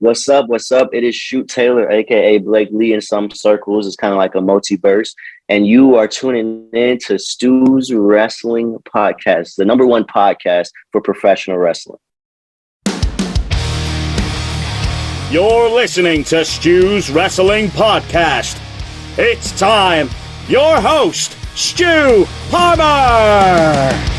What's up? What's up? It is Shoot Taylor, aka Blake Lee in some circles. It's kind of like a multiverse. And you are tuning in to Stu's Wrestling Podcast, the number one podcast for professional wrestling. You're listening to Stu's Wrestling Podcast. It's time. Your host, Stu Palmer.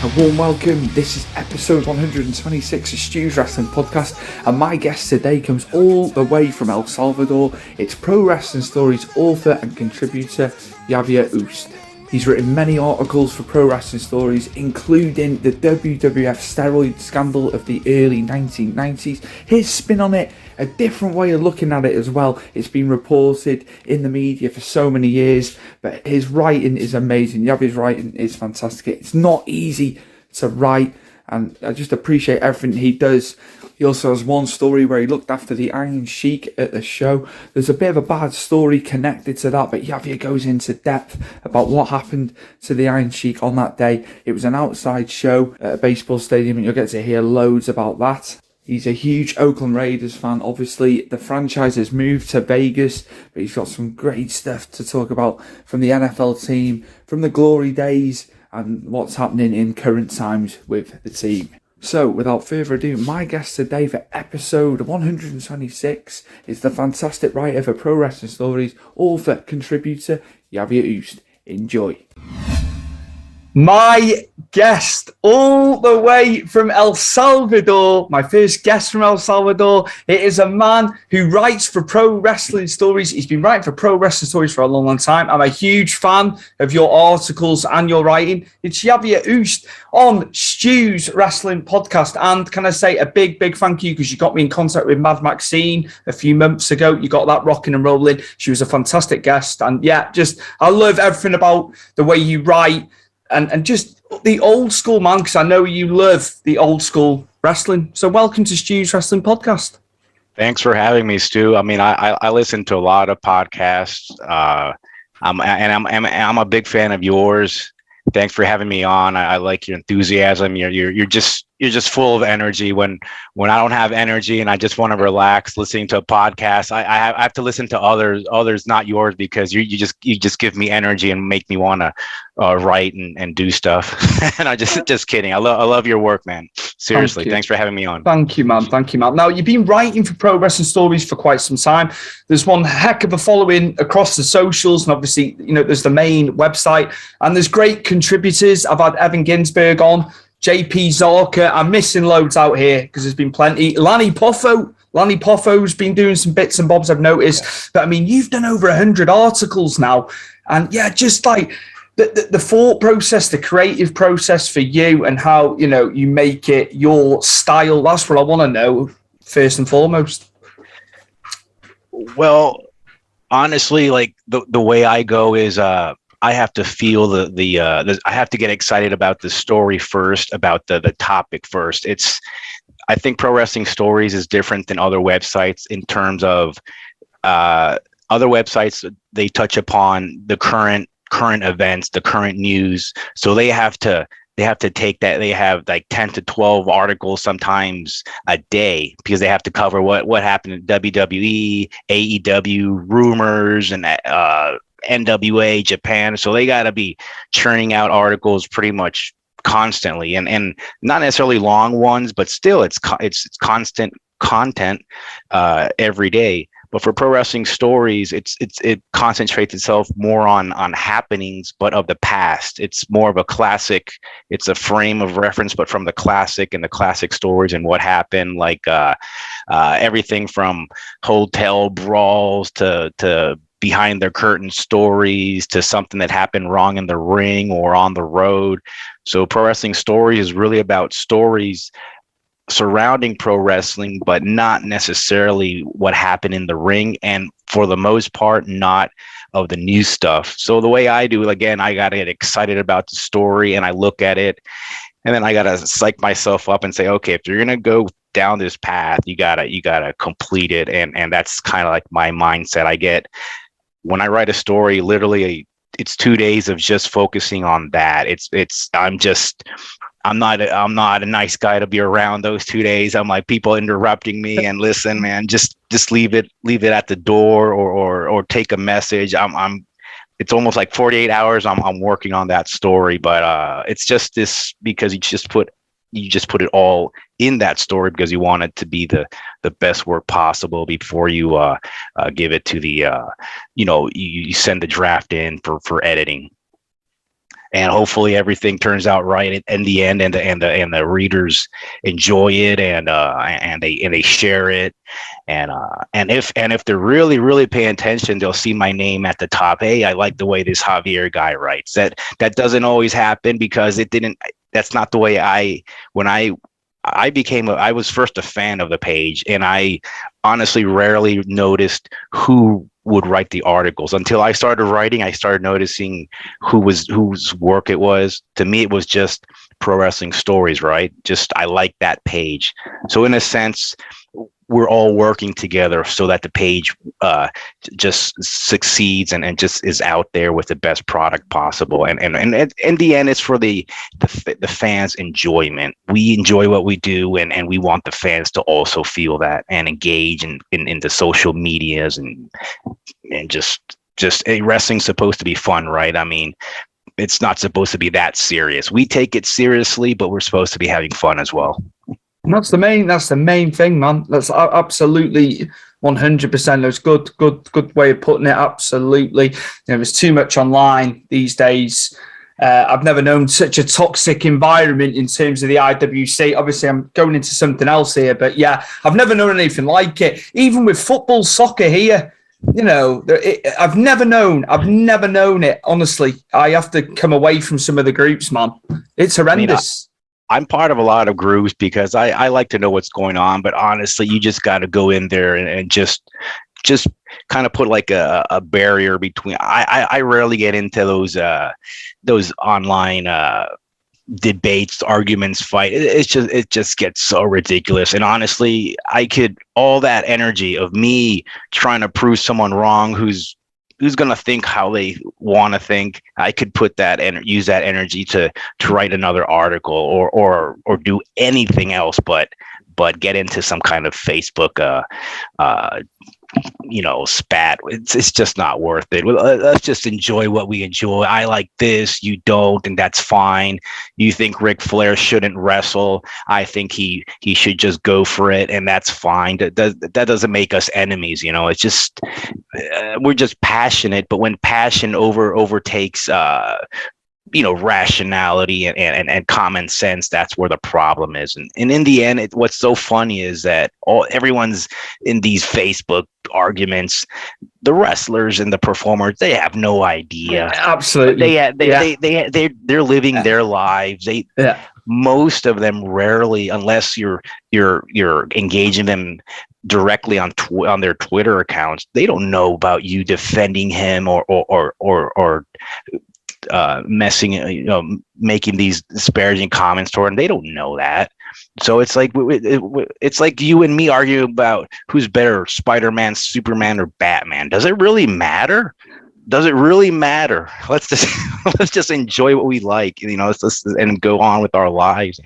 A warm welcome. This is episode 126 of Stu's Wrestling Podcast, and my guest today comes all the way from El Salvador. It's Pro Wrestling Stories author and contributor Javier Ojst. He's written many articles for Pro Wrestling Stories, including the WWF steroid scandal of the early 1990s. His spin on it, a different way of looking at it as well. It's been reported in the media for so many years, but his writing is amazing. Javier's writing is fantastic. It's not easy to write, and I just appreciate everything he does. He also has one story where he looked after the Iron Sheik at the show. There's a bit of a bad story connected to that, but Javier goes into depth about what happened to the Iron Sheik on that day. It was an outside show at a baseball stadium, and you'll get to hear loads about that. He's a huge Oakland Raiders fan. Obviously, the franchise has moved to Vegas, but he's got some great stuff to talk about from the NFL team, from the glory days, and what's happening in current times with the team. So, without further ado, my guest today for episode 126 is the fantastic writer for Pro Wrestling Stories, author, contributor, Javier Ojst. Enjoy. My guest all the way from El Salvador, my first guest from El Salvador. It is a man who writes for Pro Wrestling Stories. He's been writing for Pro Wrestling Stories for a long, long time. I'm a huge fan of your articles and your writing. It's Javier Ojst on Stu's Wrestling Podcast. And can I say a big, big thank you, because you got me in contact with Mad Maxine a few months ago. You got that rocking and rolling. She was a fantastic guest. And yeah, just I love everything about the way you write. And just the old school, man, because I know you love the old school wrestling. So welcome to Stu's Wrestling Podcast. Thanks for having me, Stu. I mean, I listen to a lot of podcasts. I'm a big fan of yours. Thanks for having me on. I like your enthusiasm. You're just full of energy. When I don't have energy and I just want to relax, listening to a podcast, I have to listen to others, not yours, because you just give me energy and make me want to write and do stuff. And I just kidding. I love your work, man. Seriously, thanks for having me on. Thank you, man. Now, you've been writing for Pro Wrestling Stories for quite some time. There's one heck of a following across the socials, and obviously, there's the main website, and there's great contributors. I've had Evan Ginsberg on, JP Zarka. I'm missing loads out here because there's been plenty. Lanny Poffo's been doing some bits and bobs, I've noticed. Yeah. But I mean, you've done over 100 articles now, and yeah, just like the thought process, the creative process for you, and how you make it your style. That's what I want to know first and foremost. Well, honestly, like the way I go is I have to feel I have to get excited about the story first, about the topic first. I think Pro Wrestling Stories is different than other websites in terms of other websites. They touch upon the current events, the current news. So they have to take that. They have like 10 to 12 articles sometimes a day, because they have to cover what happened in WWE, AEW, rumors, and NWA, Japan. So they got to be churning out articles pretty much constantly, and not necessarily long ones, but still it's constant content every day. But for Pro Wrestling Stories, it concentrates itself more on happenings, but of the past. It's more of a classic. It's a frame of reference, but from the classic and the classic stories and what happened, like everything from hotel brawls to behind the curtain stories to something that happened wrong in the ring or on the road. So Pro Wrestling Stories is really about stories surrounding pro wrestling, but not necessarily what happened in the ring, and for the most part, not of the new stuff. So the way I do it, again, I got to get excited about the story, and I look at it, and then I got to psych myself up and say, okay, if you're going to go down this path, you gotta complete it. And that's kind of like my mindset. I get, when I write a story, literally it's 2 days of just focusing on that. I'm not a nice guy to be around those 2 days. I'm like, people interrupting me, and listen, man, just leave it at the door, or take a message. It's almost like 48 hours. I'm working on that story, but it's just this, because you just put it all in that story because you want it to be the best work possible before you give it to the you send the draft in for editing. And hopefully everything turns out right in the end, and the readers enjoy it, and they share it, and if they're really paying attention, they'll see my name at the top. Hey, I like the way this Javier guy writes. That doesn't always happen, because that's not the way I was first a fan of the page, and I honestly rarely noticed who would write the articles until I started writing. I started noticing whose work it was. To me, it was just Pro Wrestling Stories, right? Just, I like that page. So in a sense, we're all working together so that the page just succeeds and just is out there with the best product possible. And in the end, it's for the fans' enjoyment. We enjoy what we do, and we want the fans to also feel that and engage in the social medias, and just wrestling's supposed to be fun, right? I mean, it's not supposed to be that serious. We take it seriously, but we're supposed to be having fun as well. And that's the main thing, man. That's absolutely 100%. That's good way of putting it. Absolutely. There's too much online these days. I've never known such a toxic environment in terms of the IWC. Obviously, I'm going into something else here, but yeah, I've never known anything like it. Even with football, soccer here, I've never known it. Honestly, I have to come away from some of the groups, man. It's horrendous. I'm part of a lot of groups because I like to know what's going on, but honestly, you just got to go in there and just kind of put like a barrier between. I rarely get into those online debates, arguments, fight. It just gets so ridiculous. And honestly, all that energy of me trying to prove someone wrong who's going to think how they want to think, I could put that and use that energy to write another article or do anything else but get into some kind of Facebook spat. It's just not worth it. Let's just enjoy what we enjoy. I like this, you don't, and that's fine. You think Ric Flair shouldn't wrestle, I think he should just go for it, and that's fine. That doesn't make us enemies. It's just we're just passionate, but when passion overtakes rationality and common sense, that's where the problem is. And in the end, what's so funny is that everyone's in these Facebook arguments. The wrestlers and the performers, they have no idea. Yeah, absolutely. They're living their lives. Most of them rarely, unless you're engaging them directly on their Twitter accounts, they don't know about you defending him or making these disparaging comments toward him. They don't know that. So it's like you and me argue about who's better, Spider-Man, Superman, or Batman. Does it really matter? Let's just enjoy what we like, and go on with our lives.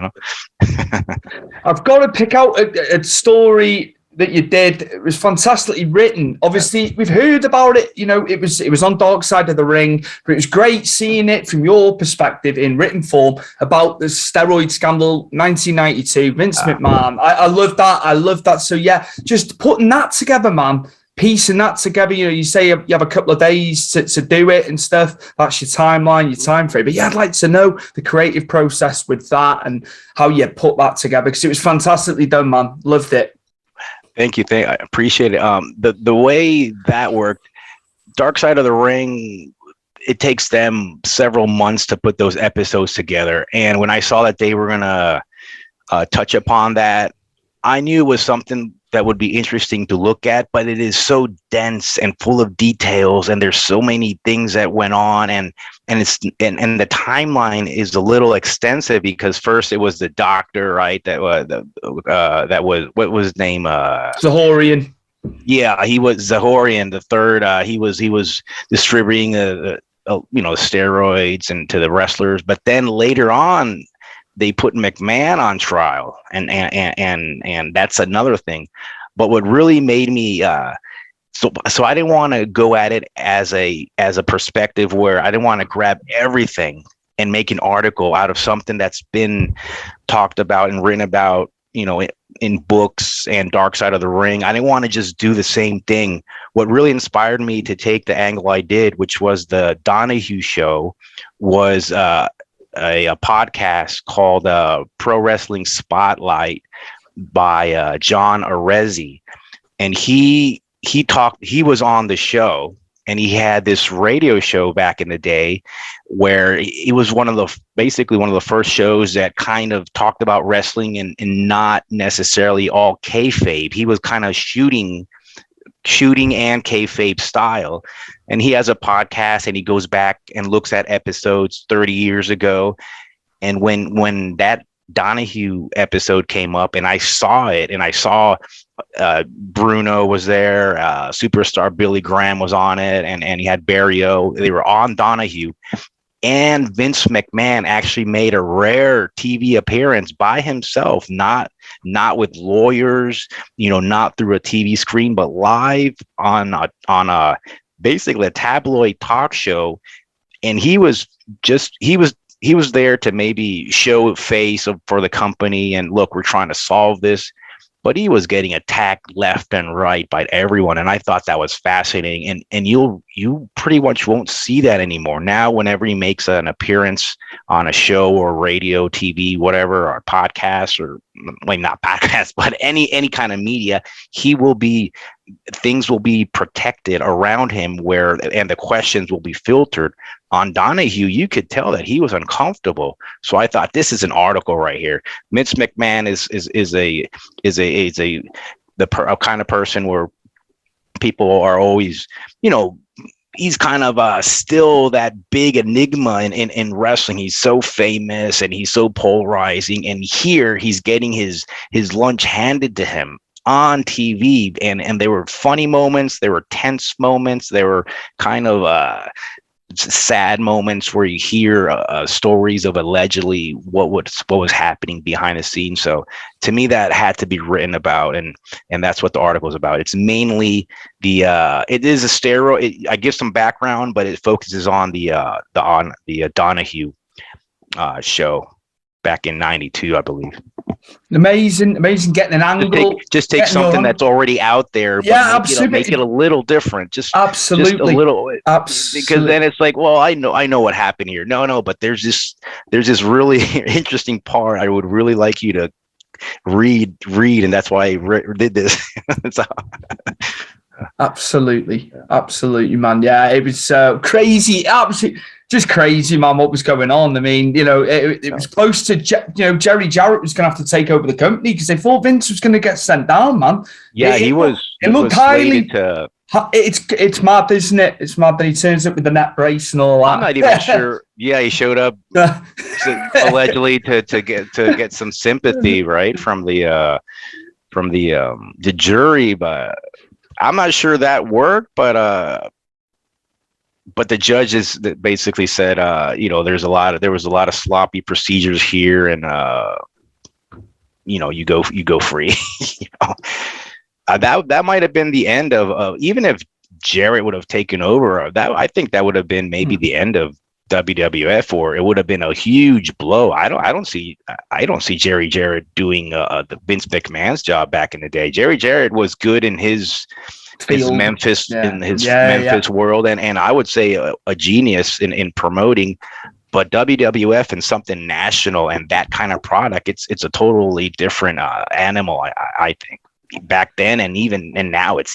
I've got to pick out a story that you did. It was fantastically written. Obviously, we've heard about it. It was on Dark Side of the Ring, but it was great seeing it from your perspective in written form about the steroid scandal, 1992, Vince McMahon. I love that. So yeah, just putting that together, man. Piecing that together. You say you have a couple of days to do it and stuff. That's your timeline, your time frame. But yeah, I'd like to know the creative process with that and how you put that together, because it was fantastically done, man. Loved it. Thank you. I appreciate it. The way that worked, Dark Side of the Ring, it takes them several months to put those episodes together. And when I saw that they were going to touch upon that, I knew it was something that would be interesting to look at, but it is so dense and full of details, and there's so many things that went on, and the timeline is a little extensive, because first it was the doctor, right? That was what was his name? Zahorian. Yeah, he was Zahorian the third. He was distributing steroids and to the wrestlers. But then later on, they put McMahon on trial, and that's another thing. But what really made me so I didn't want to go at it as a perspective where I didn't want to grab everything and make an article out of something that's been talked about and written about, in books and Dark Side of the Ring. I didn't want to just do the same thing. What really inspired me to take the angle I did, which was the Donahue show, was a podcast called Pro Wrestling Spotlight by John Arezzi. And he was on the show, and he had this radio show back in the day where it was basically one of the first shows that kind of talked about wrestling and not necessarily all kayfabe. He was kind of shooting and kayfabe style. And he has a podcast, and he goes back and looks at episodes 30 years ago. And when that Donahue episode came up, and I saw it, and I saw Bruno was there, superstar Billy Graham was on it, and he had Barrio. They were on Donahue, and Vince McMahon actually made a rare TV appearance by himself, not with lawyers, not through a TV screen, but live on a basically a tabloid talk show. And he was there to maybe show face for the company and look, we're trying to solve this. But he was getting attacked left and right by everyone. And I thought that was fascinating. And you pretty much won't see that anymore. Now, whenever he makes an appearance on a show or radio, TV, whatever, or podcast, or not podcast, but any kind of media, things will be protected around him and the questions will be filtered. On Donahue, you could tell that he was uncomfortable. So I thought, this is an article right here. Vince McMahon is a kind of person where people are always, he's kind of still that big enigma in wrestling. He's so famous and he's so polarizing. And here he's getting his lunch handed to him on TV. And there were funny moments. There were tense moments. There were kind of sad moments where you hear stories of allegedly what was happening behind the scenes. So to me, that had to be written about, and that's what the article is about. It's mainly it is a steroid. I give some background, but it focuses on the Donahue show back in '92, I believe. Amazing getting an angle. Just take something that's already out there, but absolutely. Make it a little different. Just absolutely, just a little. Absolutely. Because then it's like, well, I know what happened here. No, but there's this really interesting part. I would really like you to read, and that's why I did this. So. Absolutely, man. Yeah, it was crazy. Absolutely. Just crazy, man, what was going on. I mean, it was close to, Jerry Jarrett was going to have to take over the company because they thought Vince was going to get sent down, man. Yeah, it looked highly. It's mad, isn't it? It's mad that he turns up with the net brace and all that. I'm not even sure. Yeah, he showed up allegedly to get some sympathy, right, from the jury, but I'm not sure that worked, but the judges basically said, there was a lot of sloppy procedures here, and you go free. That might have been the end of even if Jarrett would have taken over. I think that would have been maybe the end of WWF, or it would have been a huge blow. I don't see Jerry Jarrett doing the Vince McMahon's job back in the day. Jerry Jarrett was good in his Memphis Memphis world, and I would say a genius in promoting. But WWF and something national and that kind of product, it's a totally different animal. I think back then and now it's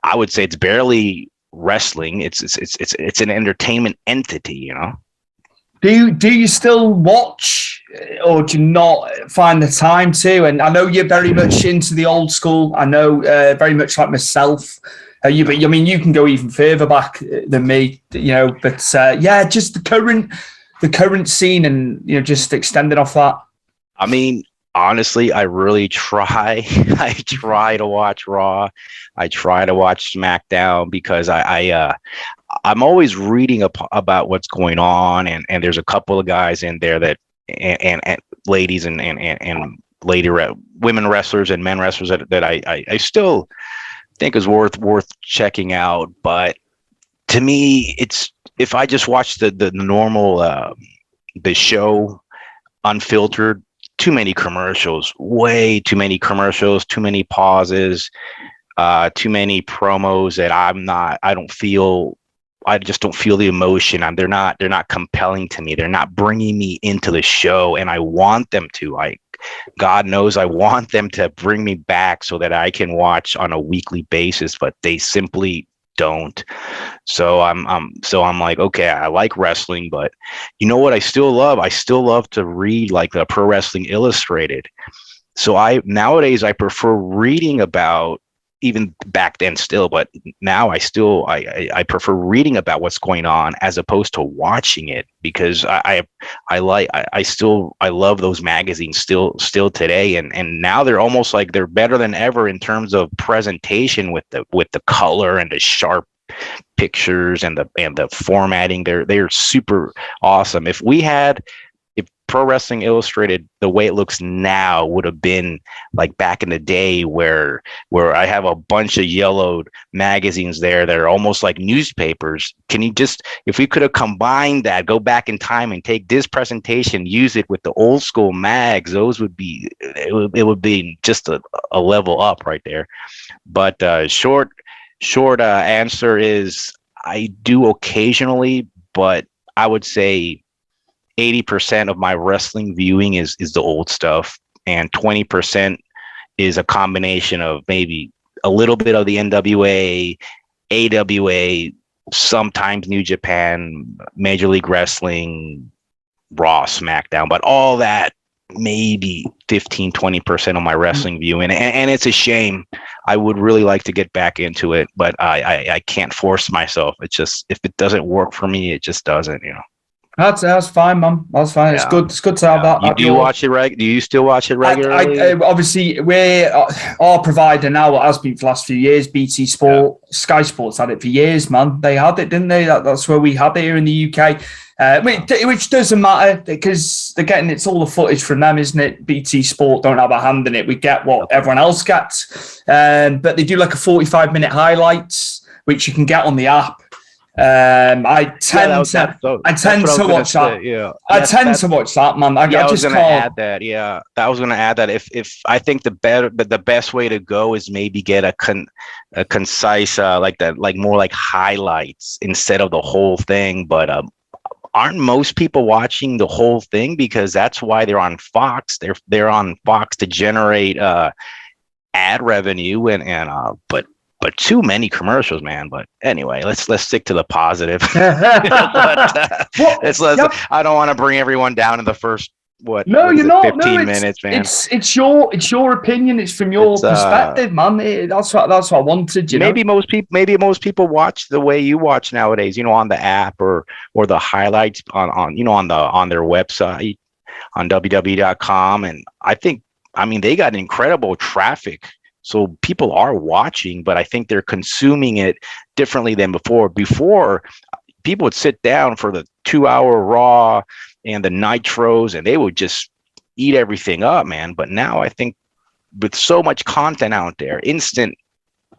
I would say it's barely wrestling. It's an entertainment entity, Do you still watch, or do you not find the time to? And I know you're very much into the old school. I know very much like myself. But I mean, you can go even further back than me, But just the current scene, and just extending off that. I mean, honestly, I really try. I try to watch Raw. I try to watch SmackDown because I'm always reading about what's going on, and there's a couple of guys in there that and ladies and women wrestlers and men wrestlers that I still think is worth checking out. But to me, it's, if I just watch the normal the show unfiltered, too many commercials, way too many commercials, too many pauses, too many promos that I just don't feel the emotion. They're not compelling to me. They're not bringing me into the show, and I want them to. God knows I want them to bring me back so that I can watch on a weekly basis, but they simply don't. So I'm like, okay, I like wrestling, but you know what I still love? I still love to read like the Pro Wrestling Illustrated. So nowadays I prefer reading about, even back then still, but now I prefer reading about what's going on as opposed to watching it, because I love those magazines still today, and now they're almost like they're better than ever in terms of presentation with the color and the sharp pictures and the formatting. They're super awesome. If Pro Wrestling Illustrated, the way it looks now, would have been like back in the day where I have a bunch of yellowed magazines there that are almost like newspapers. If we could have combined that, go back in time and take this presentation, use it with the old school mags, it would be just a level up right there. But short answer is I do occasionally, but I would say 80% of my wrestling viewing is the old stuff, and 20% is a combination of maybe a little bit of the NWA, AWA, sometimes New Japan, Major League Wrestling, Raw, SmackDown, but all that, maybe 15-20% of my wrestling viewing, and it's a shame. I would really like to get back into it, but I can't force myself. It's just, if it doesn't work for me, it just doesn't, That's fine, man. That's fine. Yeah. It's good to have that. Do you watch it do you still watch it regularly? Obviously, we're our provider now. It has been for the last few years. BT Sport, Sky Sports had it for years, man. They had it, didn't they? That's where we had it here in the UK. Which doesn't matter, because it's all the footage from them, isn't it? BT Sport don't have a hand in it. We get what everyone else gets, but they do like a 45-minute highlights, which you can get on the app. I tend to watch that. Yeah, I tend to watch that, man. I was going to add that. Yeah, I was going to add that. If I think the best way to go is maybe get a concise more like highlights instead of the whole thing. But aren't most people watching the whole thing? Because that's why they're on Fox. They're on Fox to generate ad revenue, but too many commercials, man. But anyway, let's stick to the positive. I don't want to bring everyone down in the first 15 minutes, man. It's your opinion. It's from your perspective, man. That's what I wanted. Maybe most people watch the way you watch nowadays. On the app or the highlights on their website on www.com, and they got incredible traffic. So people are watching, but I think they're consuming it differently than before. Before, people would sit down for the 2-hour Raw and the Nitros, and they would just eat everything up, man. But now I think with so much content out there, instant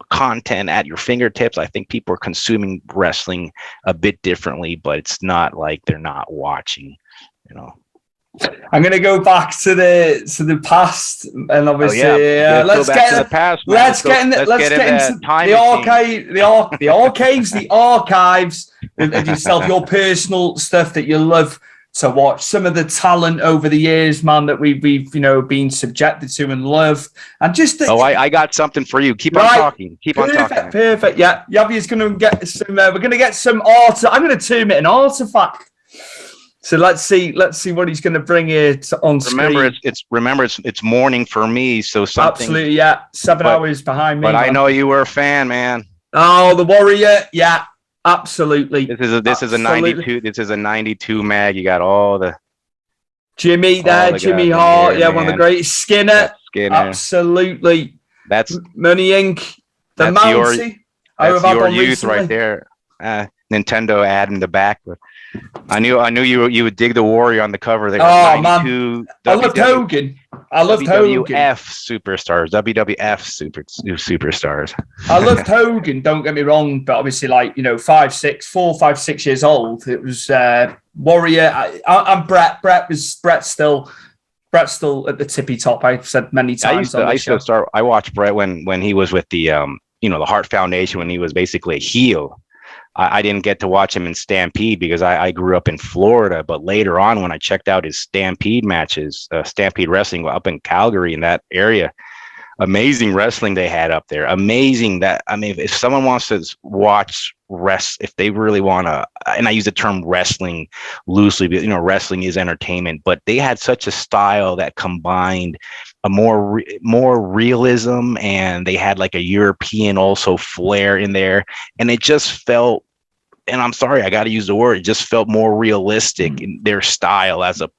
content at your fingertips, I think people are consuming wrestling a bit differently, but it's not like they're not watching, I'm going to go back to the past, and obviously, let's get into the past. Let's get into the archives of yourself, your personal stuff that you love to watch. Some of the talent over the years, man, that we've been subjected to and love, and just. I got something for you. Keep on talking. Perfect. Yeah, Javi's going to get some. We're going to get some art. I'm going to term it an artifact. So let's see what he's going to bring here on screen. It's morning for me, so something. Absolutely, yeah. 7 hours behind me. But I know you were a fan, man. Oh, the Warrior, yeah, absolutely. This is a 92. This is a 92 mag. You got all the Jimmy there, Jimmy Hart, one of the greatest. Skinner, absolutely. That's Money Inc. The Mountie. That's your youth right there. Nintendo ad in the back, but I knew you would dig the Warrior on the cover. They oh man, I loved Hogan. I loved Hogan. Superstars, WWF superstars. I loved Hogan. Don't get me wrong, but obviously, like 4, 5, 6 years old. It was Warrior. I'm Brett. Brett's still at the tippy top. I've said many times. I watched Brett when he was with the the Heart Foundation, when he was basically a heel. I didn't get to watch him in Stampede because I grew up in Florida. But later on, when I checked out his Stampede matches, Stampede Wrestling up in Calgary in that area, amazing wrestling they had up there. Amazing that, I mean, if someone wants to watch if they really want to, and I use the term wrestling loosely, but wrestling is entertainment, but they had such a style that combined a more realism, and they had like a European also flair in there, and it just felt, and I'm sorry, I got to use the word, it just felt more realistic in their style. The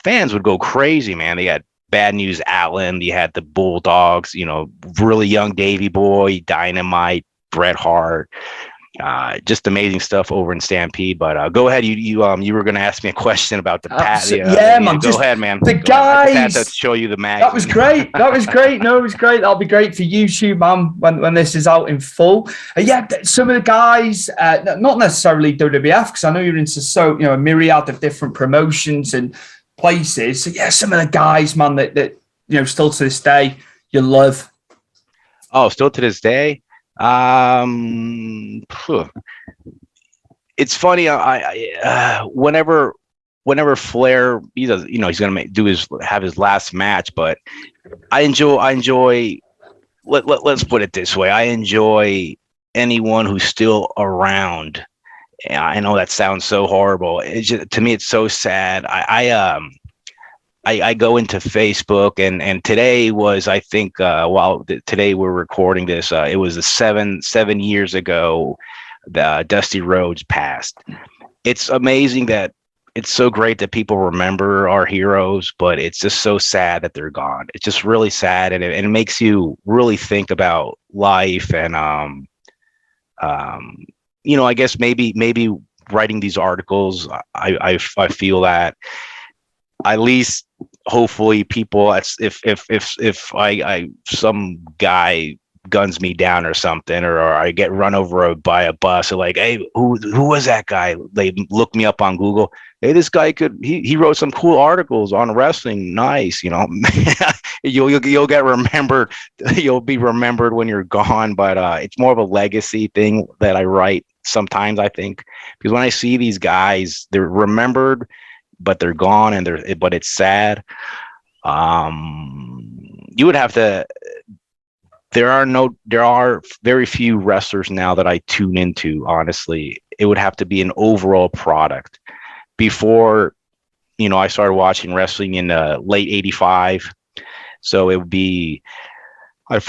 fans would go crazy, man. They had Bad News Allen, you had the Bulldogs, really young Davey Boy, Dynamite, Bret Hart, just amazing stuff over in Stampede. But go ahead, you were going to ask me a question about the Pat. Man. Go ahead, man. The guys to show you the mag. That was great. No, it was great. That'll be great for YouTube, man, when this is out in full. Some of the guys, not necessarily WWF, because I know you're into a myriad of different promotions and places. So some of the guys, man, that still to this day you love. Oh, still to this day. It's funny. Whenever Flair, he's gonna have his last match, but I enjoy. Let's put it this way: I enjoy anyone who's still around. I know that sounds so horrible. To me, it's so sad. I go into Facebook, and today was, I think, today we're recording this, it was the 7 years ago that Dusty Rhodes passed. It's amazing that it's so great that people remember our heroes, but it's just so sad that they're gone. It's just really sad, and it makes you really think about life. And I guess maybe writing these articles, I feel that at least hopefully people, if I some guy guns me down or something, or I get run over by a bus, or like, hey, who was that guy? They look me up on Google. Hey, this guy he wrote some cool articles on wrestling. Nice, you'll get remembered. You'll be remembered when you're gone. But it's more of a legacy thing that I write sometimes, I think, because when I see these guys, they're remembered, but they're gone, but it's sad. You would have to. There are very few wrestlers now that I tune into. Honestly, it would have to be an overall product. Before, I started watching wrestling in late '85, so it would be. The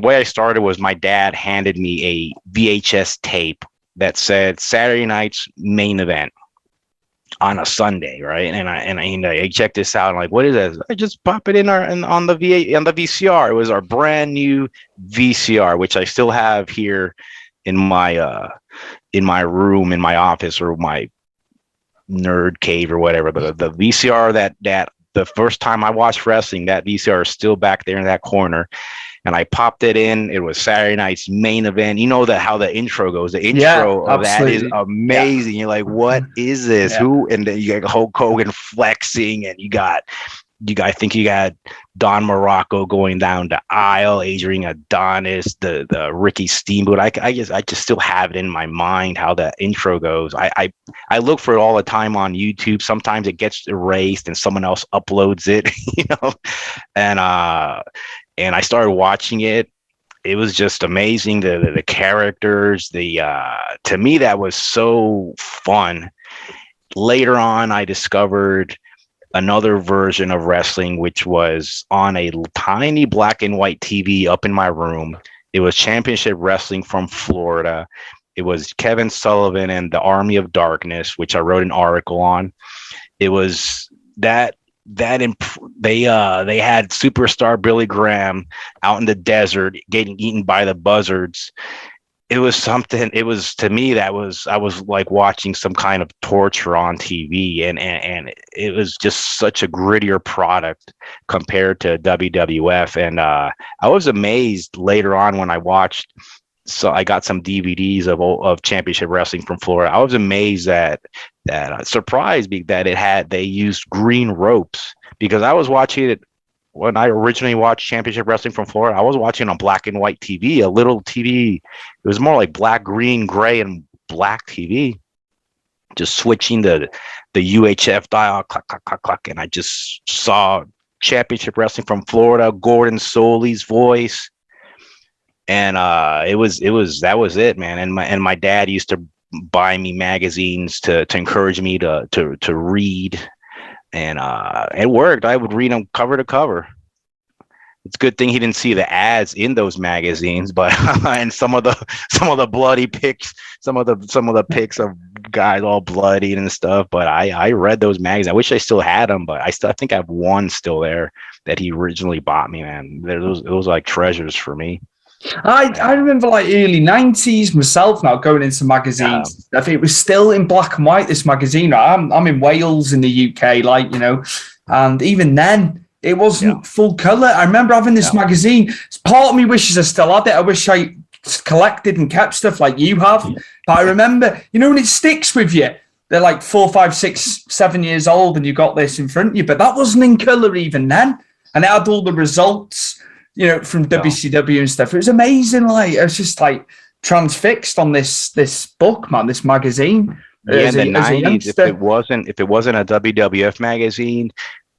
way I started was my dad handed me a VHS tape that said Saturday night's main event on a Sunday, right? And I checked this out. I'm like, what is this? I just pop it on the VCR. It was our brand new VCR, which I still have here in my room, in my office, or my nerd cave or whatever. But the VCR that the first time I watched wrestling, that VCR is still back there in that corner. And I popped it in. It was Saturday night's main event. You know how the intro goes. The intro of that is amazing. Yeah. You're like, what is this? Yeah. Who? And then you got Hulk Hogan flexing, and you got Don Morocco going down the aisle, Adrian Adonis, the Ricky Steamboat. I just still have it in my mind how that intro goes. I look for it all the time on YouTube. Sometimes it gets erased and someone else uploads it, and I started watching it. It was just amazing. The characters, to me, that was so fun. Later on, I discovered another version of wrestling, which was on a tiny black and white TV up in my room. It was Championship Wrestling from Florida. It was Kevin Sullivan and the Army of Darkness, which I wrote an article on. It was they had superstar Billy Graham out in the desert getting eaten by the buzzards, it was something. It was, to me, I was like watching some kind of torture on TV, and it was just such a grittier product compared to WWF. And I was amazed later on when I watched. So I got some DVDs of Championship Wrestling from Florida. I was amazed that surprised me that they used green ropes, because I was watching it when I originally watched Championship Wrestling from Florida. I was watching on black and white TV, a little TV. It was more like black, green, gray, and black TV. Just switching the UHF dial, clack, clack, clack, clack, and I just saw Championship Wrestling from Florida, Gordon Soley's voice. And that was it, man. And my dad used to buy me magazines to encourage me to read, and it worked. I would read them cover to cover. It's a good thing he didn't see the ads in those magazines, but and some of the bloody pics, some of the pics of guys all bloody and stuff. But I read those magazines. I wish I still had them, but I think I have one still there that he originally bought me. Man, those like treasures for me. I remember like early 90s myself now going into magazines. I think it was still in black and white, this magazine. I'm in Wales in the UK, like, you know, and even then it wasn't full color. I remember having this magazine. Part of me wishes I still had it. I wish I collected and kept stuff like you have. But I remember, you know, when it sticks with you, they're like 4, 5, 6, 7 years old and you got this in front of you, but that wasn't in color even then. And it had all the results, you know, from WCW and stuff. It was amazing. Like, I was just like transfixed on this book, man, this magazine. Yeah, in the 90s, if it wasn't a WWF magazine,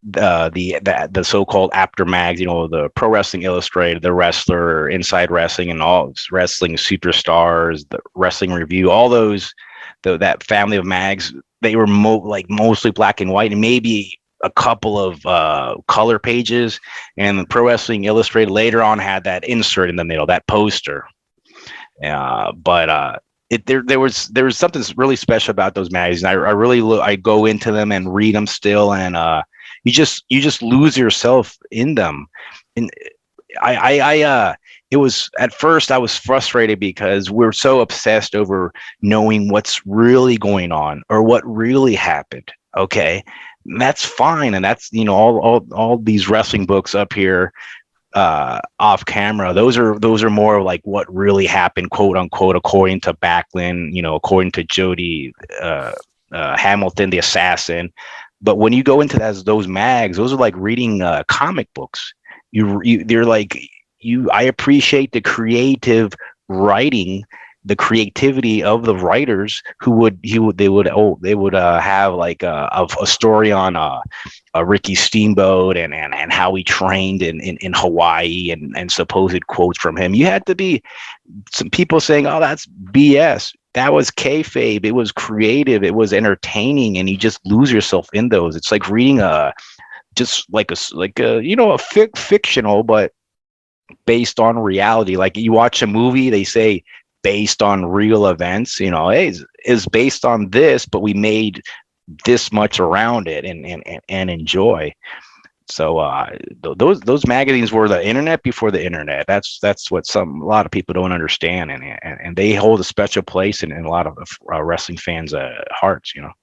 the so-called after mags, you know, the Pro Wrestling Illustrated, the Wrestler, Inside Wrestling, and all Wrestling Superstars, the Wrestling Review, all those, that family of mags, they were mostly black and white, and maybe a couple of color pages. And the Pro Wrestling Illustrated later on had that insert in the middle, that poster. But there was something really special about those magazines. I go into them and read them still, and you just lose yourself in them. And it was, at first I was frustrated because we're so obsessed over knowing what's really going on or what really happened. Okay. And that's fine. And that's, you know, all these wrestling books up here off camera, those are more like what really happened, quote unquote, according to Backlund, you know, according to Jody Hamilton, the assassin. But when you go into those mags, those are like reading comic books. I appreciate the creative writing, the creativity of the writers who would have like a story on a Ricky Steamboat and how he trained in Hawaii and supposed quotes from him. You had to be some people saying, "Oh, that's BS." That was kayfabe. It was creative. It was entertaining, and you just lose yourself in those. It's like reading fictional, but based on reality. Like you watch a movie, they say based on real events. You know, hey, is based on this, but we made this much around it and enjoy. So those magazines were the internet before the internet. That's what a lot of people don't understand, and they hold a special place in a lot of wrestling fans' hearts. You know,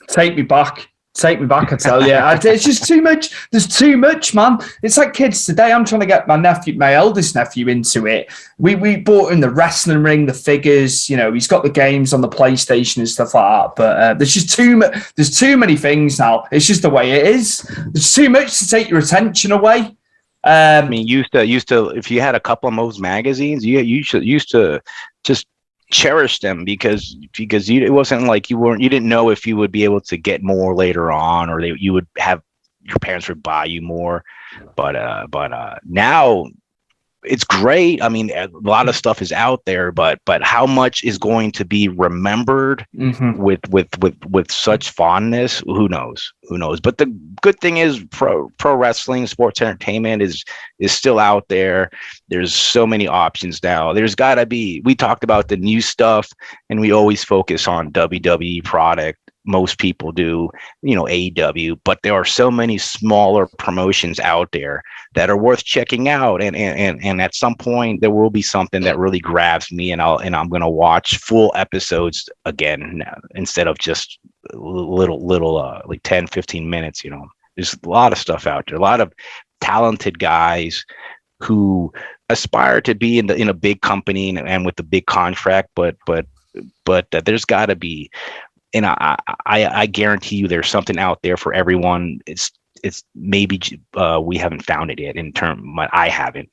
take me back. I tell you, it's just too much. There's too much, man. It's like kids today. I'm trying to get my eldest nephew into it. We bought him the wrestling ring, the figures. You know, he's got the games on the PlayStation and stuff like that. But there's just there's too many things now. It's just the way it is. There's too much to take your attention away. I mean, used to if you had a couple of those magazines, you used to just cherish them because it wasn't like you didn't know if you would be able to get more later on, or you would have your parents would buy you more. But now it's great. I mean, a lot of stuff is out there, but how much is going to be remembered with such fondness? Who knows? But the good thing is pro wrestling, sports entertainment is still out there. There's so many options now. There's got to be, we talked about the new stuff and we always focus on WWE product. most people do, AEW, but there are so many smaller promotions out there that are worth checking out. And at some point there will be something that really grabs me, and I'm going to watch full episodes again instead of just little like 10, 15 minutes. There's a lot of stuff out there, a lot of talented guys who aspire to be in a big company and with a big contract, but there's got to be, and I guarantee you there's something out there for everyone. It's maybe we haven't found it yet but I haven't.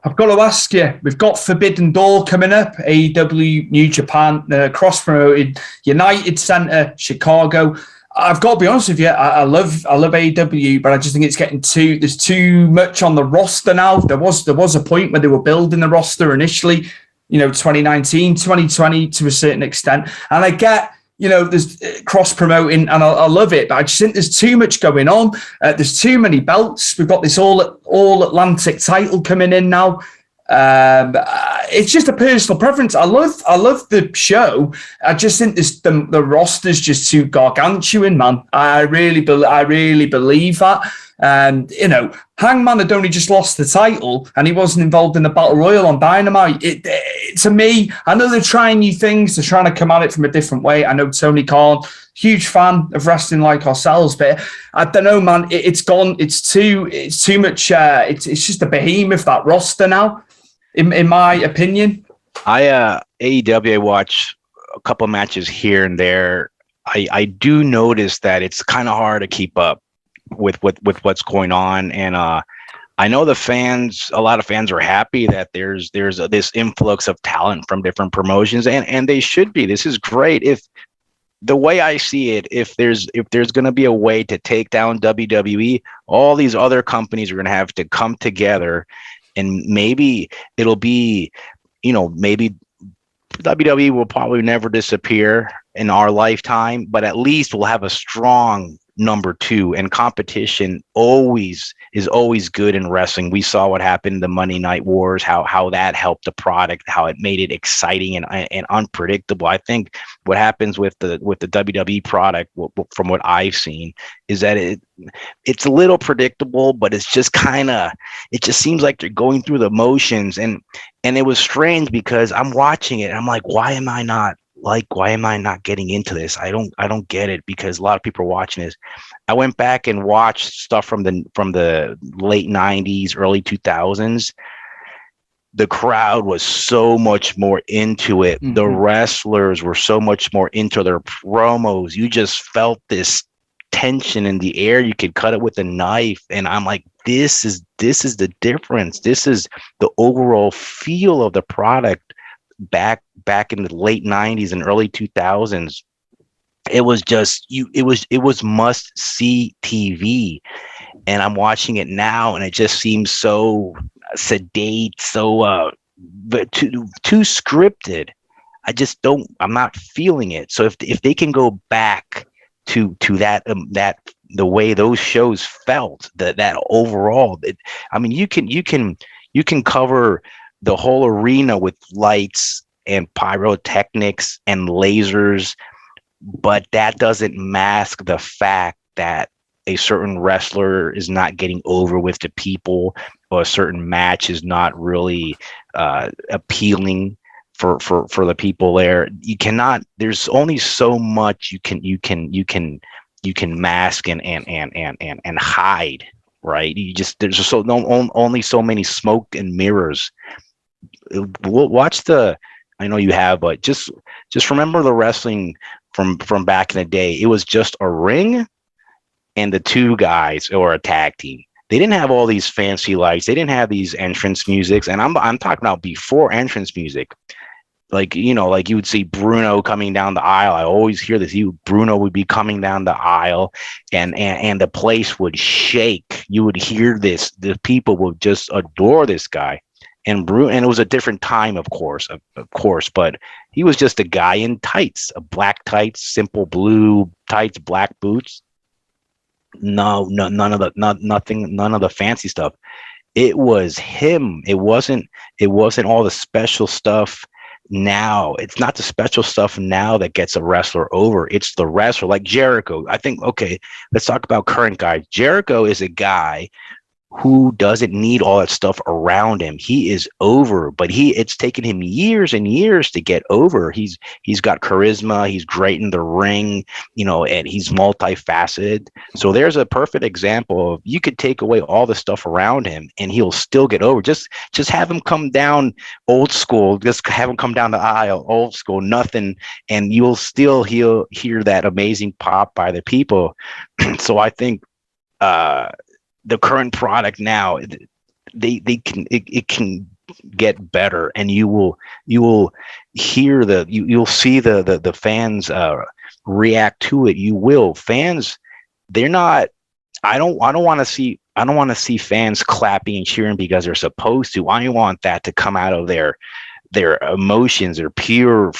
I've got to ask you, we've got Forbidden Door coming up, AEW New Japan, cross-promoted United Center, Chicago. I've got to be honest with you, I love AEW, but I just think it's getting there's too much on the roster now. There was a point where they were building the roster initially, 2019, 2020 to a certain extent. And I get, there's cross-promoting, and I love it, but I just think there's too much going on. There's too many belts. We've got this all Atlantic title coming in now. It's just a personal preference. I love the show. I just think the roster's just too gargantuan, man. I really believe that. And Hangman had only just lost the title, and he wasn't involved in the Battle Royal on Dynamite. To me, I know they're trying new things. They're trying to come at it from a different way. I know Tony Khan, huge fan of wrestling like ourselves, but I don't know, man. It's gone. It's too much. It's just a behemoth, that roster now. In my opinion, AEW, I watch a couple matches here and there. I do notice that it's kind of hard to keep up with what's going on, and I know a lot of fans are happy that there's this influx of talent from different promotions, and they should be. This is great. If the way I see it, if there's going to be a way to take down WWE, all these other companies are going to have to come together. And maybe it'll be, maybe WWE will probably never disappear in our lifetime, but at least we'll have a strong number two, and competition is always good in wrestling. We saw what happened in the Monday Night Wars, how that helped the product, how it made it exciting and unpredictable. I think what happens with the WWE product, from what I've seen, is that it's a little predictable, but it's just it just seems like they're going through the motions, and it was strange because I'm watching it and I'm like, why am I not getting into this? I don't get it, because a lot of people are watching this. I went back and watched stuff from the late 90s, early 2000s. The crowd was so much more into it. Mm-hmm. The wrestlers were so much more into their promos. You just felt this tension in the air. You could cut it with a knife. And I'm like, this is the difference. This is the overall feel of the product back in the late 90s and early 2000s. It was just it was must see TV, and I'm watching it now and it just seems so sedate, so but too scripted. I'm not feeling it. So if they can go back to that the way those shows felt, that overall, you can cover the whole arena with lights and pyrotechnics and lasers, but that doesn't mask the fact that a certain wrestler is not getting over with the people, or a certain match is not really appealing for the people there. You cannot. There's only so much you can mask and hide. Right? There's just only so many smoke and mirrors. Watch I know you have, but just remember the wrestling from back in the day. It was just a ring and the two guys, or a tag team. They didn't have all these fancy lights. They didn't have these entrance musics. And I'm talking about before entrance music. Like you would see Bruno coming down the aisle. I always hear this. Bruno would be coming down the aisle, and the place would shake. You would hear this. The people would just adore this guy. And it was a different time, of course, but he was just a guy in tights, black tights, simple blue tights, black boots. None of the fancy stuff. It was him. It wasn't all the special stuff. now. It's not the special stuff now that gets a wrestler over. It's the wrestler like Jericho. I think, okay, let's talk about current guys. Jericho is a guy who doesn't need all that stuff around him. He is over, but it's taken him years and years to get over. He's got charisma. He's great in the ring, and he's multifaceted. So there's a perfect example of, you could take away all the stuff around him and he'll still get over. Just have him come down old school. Just have him come down the aisle, old school, nothing. And he'll hear that amazing pop by the people. So I think, the current product now, it can get better, and you will hear you'll see the fans react to it. You will. Fans, they're not. I don't want to see fans clapping and cheering because they're supposed to. I want that to come out of their emotions, their pure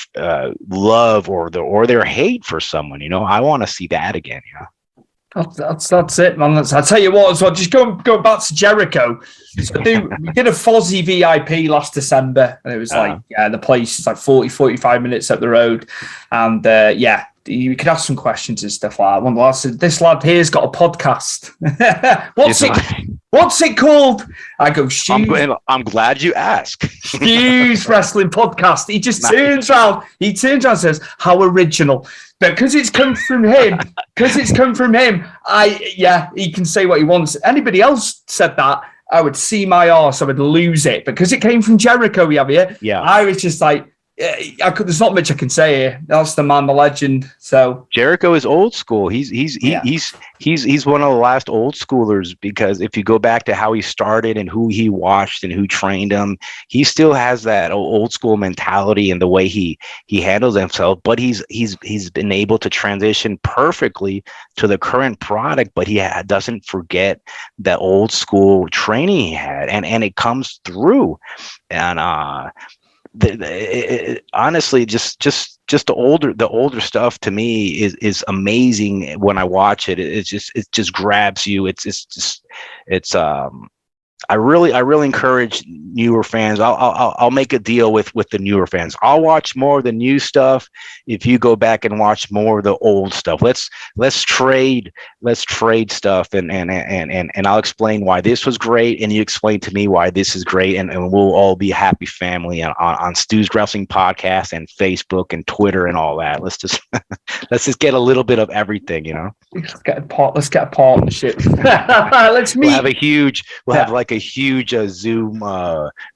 love or their hate for someone. I want to see that again. That's it, man. I tell you what, as well, just go back to Jericho. So we did a Fozzy VIP last December, and it was the place is like 45 minutes up the road. And you could ask some questions and stuff like that. One lad said, "This lad here's got a podcast. What's it called?" I go, "Stews." I'm glad you asked. Stews Wrestling Podcast. He just turns around and says, "How original." But because it's come from him, he can say what he wants. Anybody else said that, I would see my arse, I would lose it. Because it came from Jericho, I was just like, there's not much I can say here. That's the man, the legend. So Jericho is old school. He's one of the last old schoolers, because if you go back to how he started and who he watched and who trained him, he still has that old school mentality and the way he handles himself. But he's been able to transition perfectly to the current product. But he doesn't forget the old school training he had, and it comes through. And honestly, just the older stuff to me is amazing. When I watch it, it just grabs you. I really encourage newer fans. I'll make a deal with the newer fans. I'll watch more of the new stuff if you go back and watch more of the old stuff. Let's trade stuff, and I'll explain why this was great, and you explain to me why this is great, and we'll all be a happy family on Stu's Wrestling Podcast and Facebook and Twitter and all that. Let's just get a little bit of everything, Let's get a partnership. Let's meet. We'll have like a huge Zoom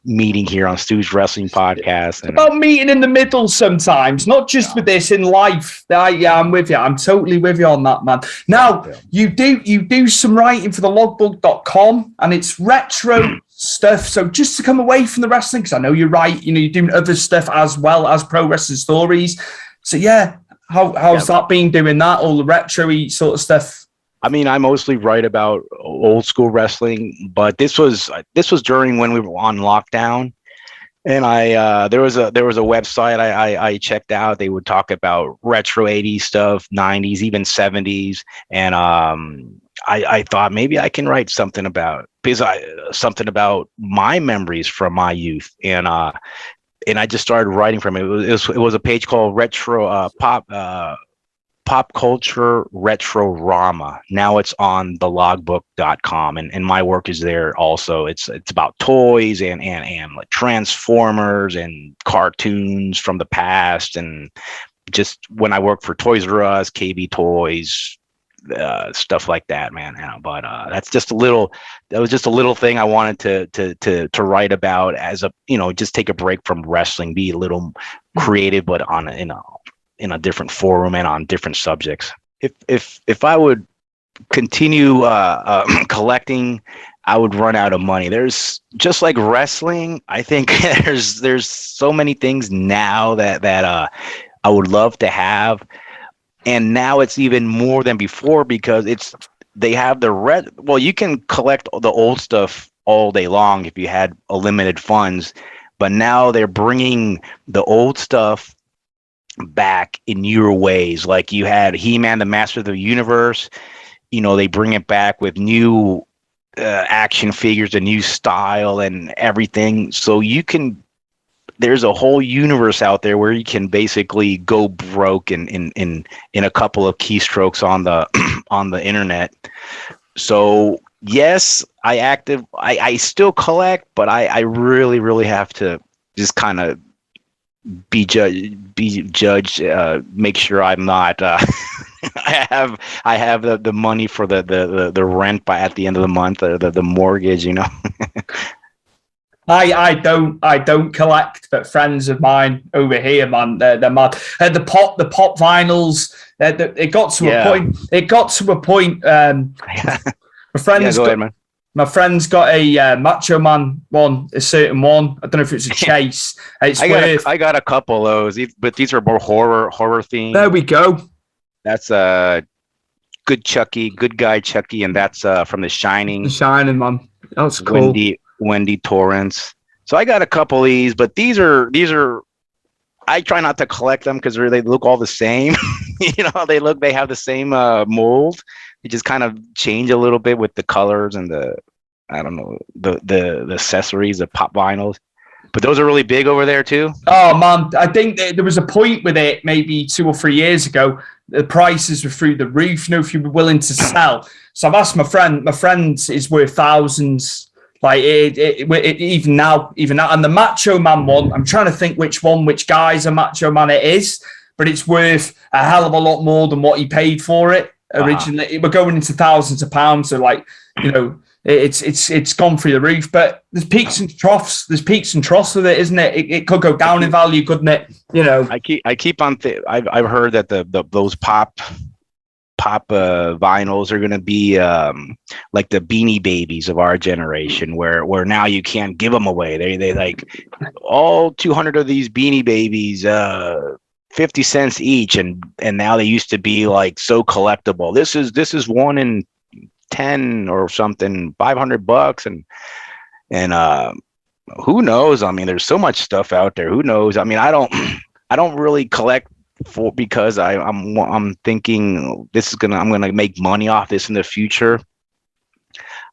meeting here on Stu's Wrestling Podcast. It's about meeting in the middle sometimes, not just with this in life. I'm with you. I'm totally with you on that, man. Now, you do some writing for the logbook.com, and it's retro stuff. So just to come away from the wrestling, because I know you're right, you're doing other stuff as well as pro wrestling stories. So how's that been, doing that, all the retro-y sort of stuff? I mean, I mostly write about old school wrestling, but this was during when we were on lockdown, and there was a website I checked out. They would talk about retro 80s stuff, 90s, even 70s, and I thought maybe I can write something about my memories from my youth, and I just started writing from it. It was a page called Retro Pop Culture Retro-Rama. Now it's on the logbook.com, and my work is there also. It's about toys and like Transformers and cartoons from the past, and just when I worked for Toys R Us, KB Toys, stuff like that, man. But that was just a little thing I wanted to write about, as just take a break from wrestling, be a little creative, but in a different forum and on different subjects. If I would continue collecting, I would run out of money. There's just like wrestling. I think there's so many things now that I would love to have, and now it's even more than before, because they have you can collect the old stuff all day long if you had limited funds, but now they're bringing the old stuff back in newer ways. Like you had He-Man, the Master of the Universe, they bring it back with new action figures, a new style and everything. So you can there's a whole universe out there where you can basically go broke in a couple of keystrokes on the on the internet. So yes, I still collect, but I really have to just kind of be judged, make sure I'm not I have the money for the rent by at the end of the month, the mortgage, I don't collect, but friends of mine over here, man, they're mad. The pop vinyls, it got to a point. It got to a point. My friends go ahead, man. My friend's got a Macho Man one, a certain one. I don't know if it's a Chase. I got a couple of those, but these are more horror themed. There we go. That's good Chucky, good guy Chucky, and that's from The Shining. The Shining, man. That's cool. Wendy Torrance. So I got a couple of these, but these are. I try not to collect them because they look all the same. They have the same mold. They just kind of change a little bit with the colors and the accessories, the pop vinyls. But those are really big over there too. Oh man, I think there was a point with it maybe 2 or 3 years ago. The prices were through the roof. If you were willing to sell. So I've asked my friend. My friend is worth thousands. Like even now, and the Macho Man one, I'm trying to think which guy's a Macho Man it is, but it's worth a hell of a lot more than what he paid for it originally. We're going into thousands of pounds, so it's gone through the roof. But there's peaks and troughs. There's peaks and troughs with it, isn't it? It could go down in value, couldn't it? I keep on. I've heard that those pop vinyls are going to be like the Beanie Babies of our generation, where now you can't give them away. They like all 200 of these Beanie Babies, 50 cents each, and now they used to be like so collectible. This is 1 in 10 or something, $500, and who knows? I mean, there's so much stuff out there. Who knows? I mean, I don't really collect because I'm thinking I'm gonna make money off this in the future.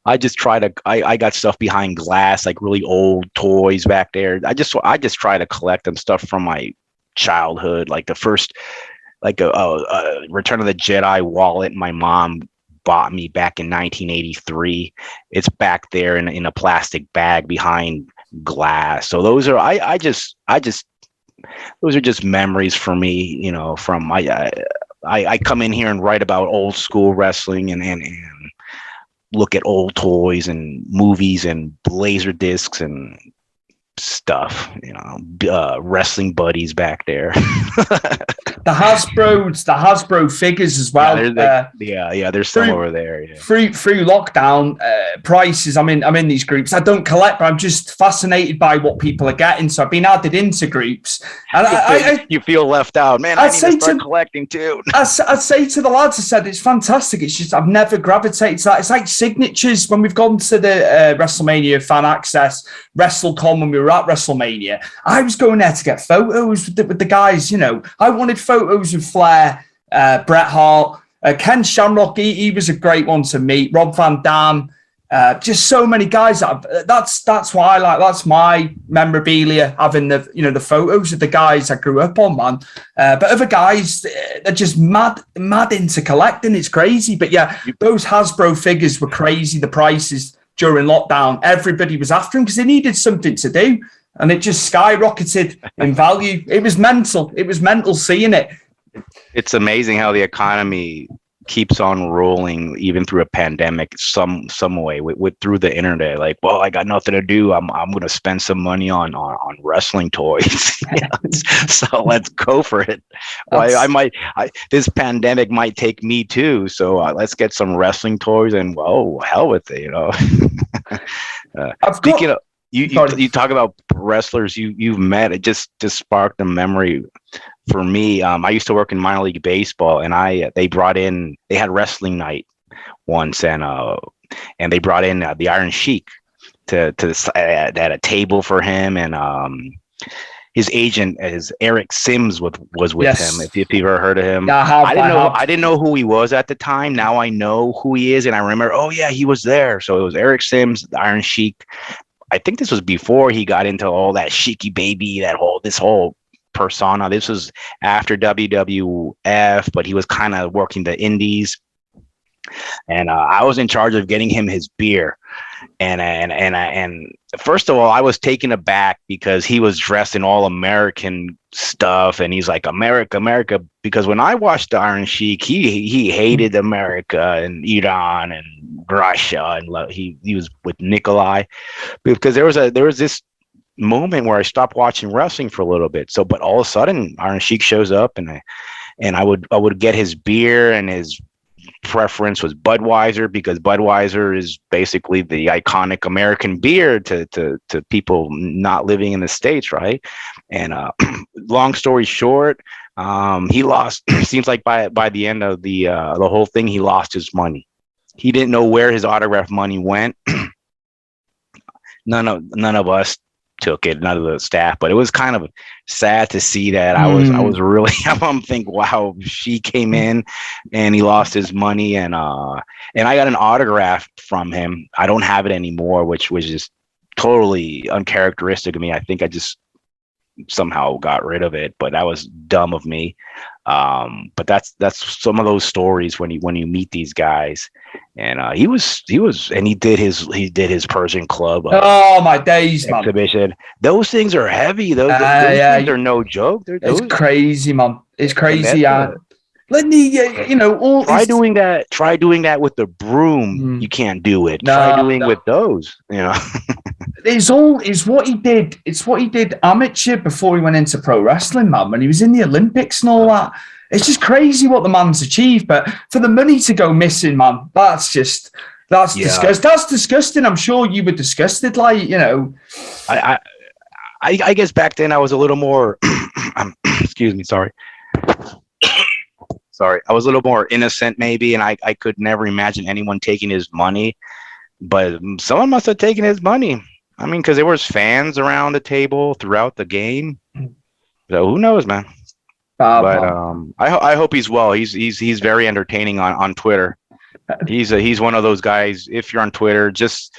I just try to I got stuff behind glass, like really old toys back there. I just try to collect them, stuff from my childhood, like the first a Return of the Jedi wallet my mom bought me back in 1983. It's back there in a plastic bag behind glass. So those are I just those are just memories for me, from I come in here and write about old school wrestling and look at old toys and movies and laser discs and stuff, wrestling buddies back there. the Hasbro figures as well. There's some over there. Yeah. Through lockdown prices. I'm in these groups. I don't collect, but I'm just fascinated by what people are getting. So I've been added into groups, and you feel left out, man. I need to start collecting too. I'd say to the lads, I said it's fantastic. It's just I've never gravitated to that. It's like signatures when we've gone to the WrestleMania fan access, WrestleCon when we were at WrestleMania. I was going there to get photos with the guys. I wanted photos of Flair, Bret Hart, Ken Shamrock. He was a great one to meet. Rob Van Dam. Just so many guys. That's what I like. That's my memorabilia, having the photos of the guys I grew up on, man. But other guys, they're just mad into collecting. It's crazy. But yeah, those Hasbro figures were crazy. The prices during lockdown, everybody was after them because they needed something to do, and it just skyrocketed in value. It was mental. It was mental seeing it. It's amazing how the economy keeps on rolling even through a pandemic some way with through the internet. Like, well, I got nothing to do, I'm going to spend some money on wrestling toys. So let's go for it. This pandemic might take me too, so let's get some wrestling toys and hell with it. Speaking of you talk about wrestlers you've met, it just sparked a memory for me. I used to work in minor league baseball, and they had wrestling night once, and they brought in the Iron Sheik to at a table for him, and his agent, Eric Sims, was with him. If you've ever heard of him, I didn't know who he was at the time. Now I know who he is, and I remember, he was there. So it was Eric Sims, the Iron Sheik. I think this was before he got into all that Sheiky baby, this whole persona. This was after WWF, but he was kind of working the indies. And I was in charge of getting him his beer. And first of all, I was taken aback because he was dressed in all American stuff, and he's like, America, America. Because when I watched the Iron Sheik, he hated America and Iran and Russia, and he was with Nikolai. Because there was this moment where I stopped watching wrestling for a little bit. So, but all of a sudden, Iron Sheik shows up, and I would get his beer, and his preference was Budweiser, because Budweiser is basically the iconic American beer to people not living in the States, right? And long story short, he lost. Seems like by the end of the whole thing, he lost his money. He didn't know where his autograph money went. None of us took it, none of the staff, but it was kind of sad to see that. I was really, I'm thinking, wow, she came in and he lost his money, and I got an autograph from him. I don't have it anymore, which was just totally uncharacteristic of me. I think I just somehow got rid of it, but that was dumb of me. But that's some of those stories when you meet these guys. And he did his Persian club. Oh my days, exhibition. Man. Those things are heavy. Those things are no joke. It's crazy, man. It's crazy. Yeah. Let me, try doing that with the broom. You can't do it. Try doing with those. It's what he did. It's what he did amateur before he went into pro wrestling, man. When he was in the Olympics and all that, it's just crazy what the man's achieved. But for the money to go missing, man, that's disgusting. That's disgusting. I'm sure you were disgusted. I guess back then I was a little more. Excuse me. Sorry. I was a little more innocent, maybe, and I could never imagine anyone taking his money. But someone must have taken his money. I mean, because there was fans around the table throughout the game. So who knows, man? I hope he's well. He's very entertaining on Twitter. He's one of those guys. If you're on Twitter, just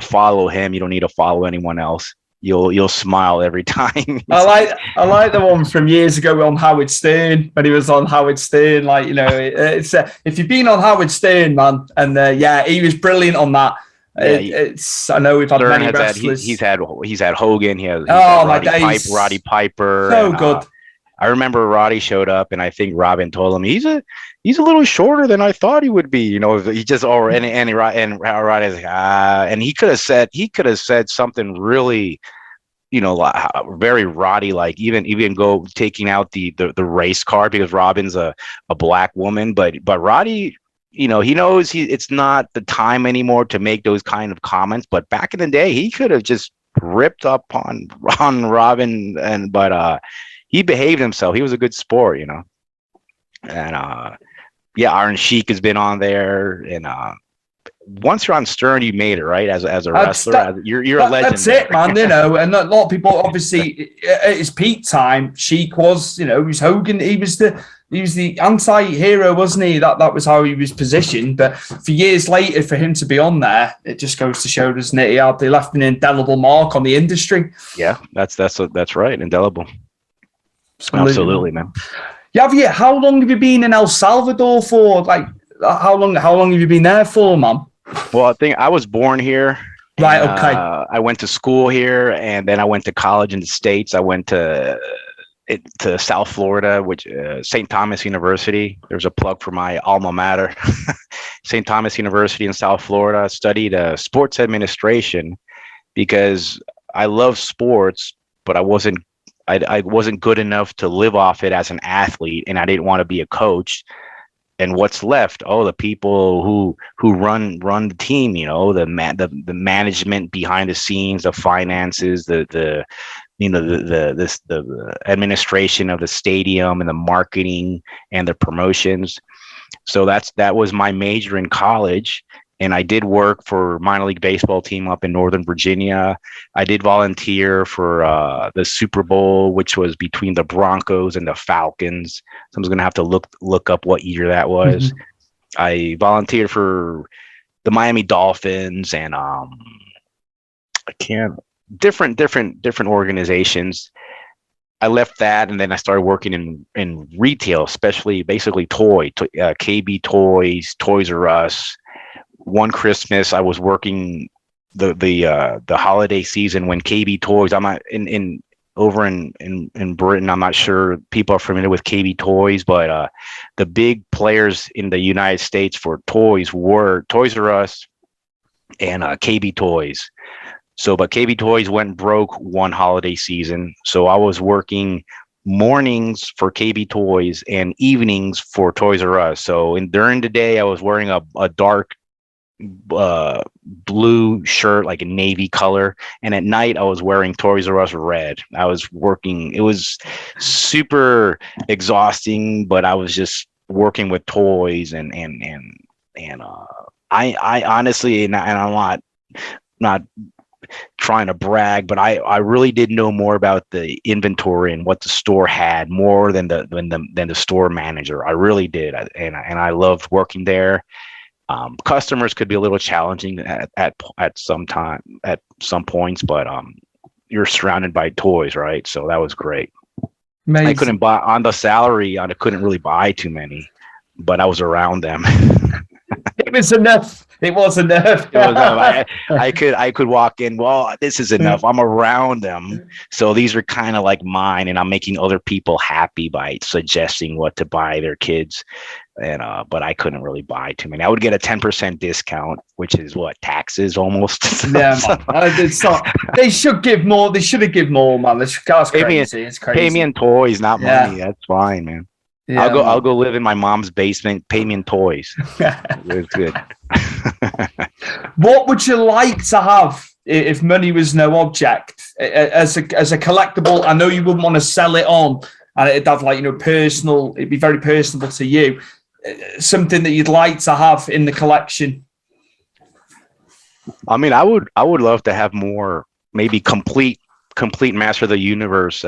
follow him. You don't need to follow anyone else. You'll smile every time. I like the one from years ago on Howard Stern, when he was on Howard Stern. It's if you've been on Howard Stern, man, and he was brilliant on that. I know we've had many wrestlers. He's had Hogan. He has Roddy Piper. So good. I remember Roddy showed up, and I think Robin told him he's a little shorter than I thought he would be. He just and Roddy's like, and he could have said something really, very Roddy, like even go taking out the race card, because Robin's a black woman, but Roddy, he knows it's not the time anymore to make those kind of comments. But back in the day, he could have just ripped up on Robin, but he behaved himself. He was a good sport, And Iron Sheik has been on there, and once you're on Stern, you made it, right? As a wrestler, you're a legend. That's it, man. And a lot of people, obviously, at his peak time, Sheik was, he was Hogan. He was the anti-hero, wasn't he? That was how he was positioned. But for years later, for him to be on there, it just goes to show, doesn't it? They left an indelible mark on the industry. Yeah, that's right, indelible. Absolutely, man. Javier, how long have you been in El Salvador for? Like, how long have you been there for, man? Well, I think I was born here. Right. Okay. I went to school here, and then I went to college in the States. I went to South Florida, which St. Thomas University. There's a plug for my alma mater, St. Thomas University in South Florida. I studied sports administration because I love sports, but I wasn't good enough to live off it as an athlete, and I didn't want to be a coach. And what's left? Oh, the people who run the team, the management behind the scenes, the finances, the administration of the stadium and the marketing and the promotions. So that was my major in college. And I did work for minor league baseball team up in Northern Virginia. I did volunteer for the Super Bowl, which was between the Broncos and the Falcons. So I'm going to have to look up what year that was. Mm-hmm. I volunteered for the Miami Dolphins, and I can't. Different organizations. I left that, and then I started working in retail, especially basically KB Toys, Toys R Us. One Christmas, I was working the holiday season when KB Toys. I'm not over in Britain. I'm not sure people are familiar with KB Toys, but the big players in the United States for toys were Toys R Us and KB Toys. So, but KB Toys went broke one holiday season. So I was working mornings for KB Toys and evenings for Toys R Us. So during the day, I was wearing a dark blue shirt, like a navy color. And at night, I was wearing Toys R Us red. I was working. It was super exhausting, but I was just working with toys and I honestly, and I'm not trying to brag, but I really did know more about the inventory and what the store had more than the store manager. I really did, and I loved working there. Customers could be a little challenging at some points, but you're surrounded by toys, right? So that was great. Amazing. I couldn't buy on the salary. I couldn't really buy too many, but I was around them. It was enough. It was enough. I could walk in. Well, this is enough. I'm around them, so these are kind of like mine, and I'm making other people happy by suggesting what to buy their kids. And but I couldn't really buy too many. I would get a 10% discount, which is what, taxes almost. Yeah, man. They should give more. They should have given more, man. That's crazy. It's crazy. Pay me in toys, not money. That's fine, man. Yeah, I'll go live in my mom's basement. Pay me in toys. It's good. What would you like to have if money was no object as a collectible? I know you wouldn't want to sell it on, and it'd have personal. It'd be very personal to you. Something that you'd like to have in the collection. I mean, I would love to have more, maybe complete Master of the Universe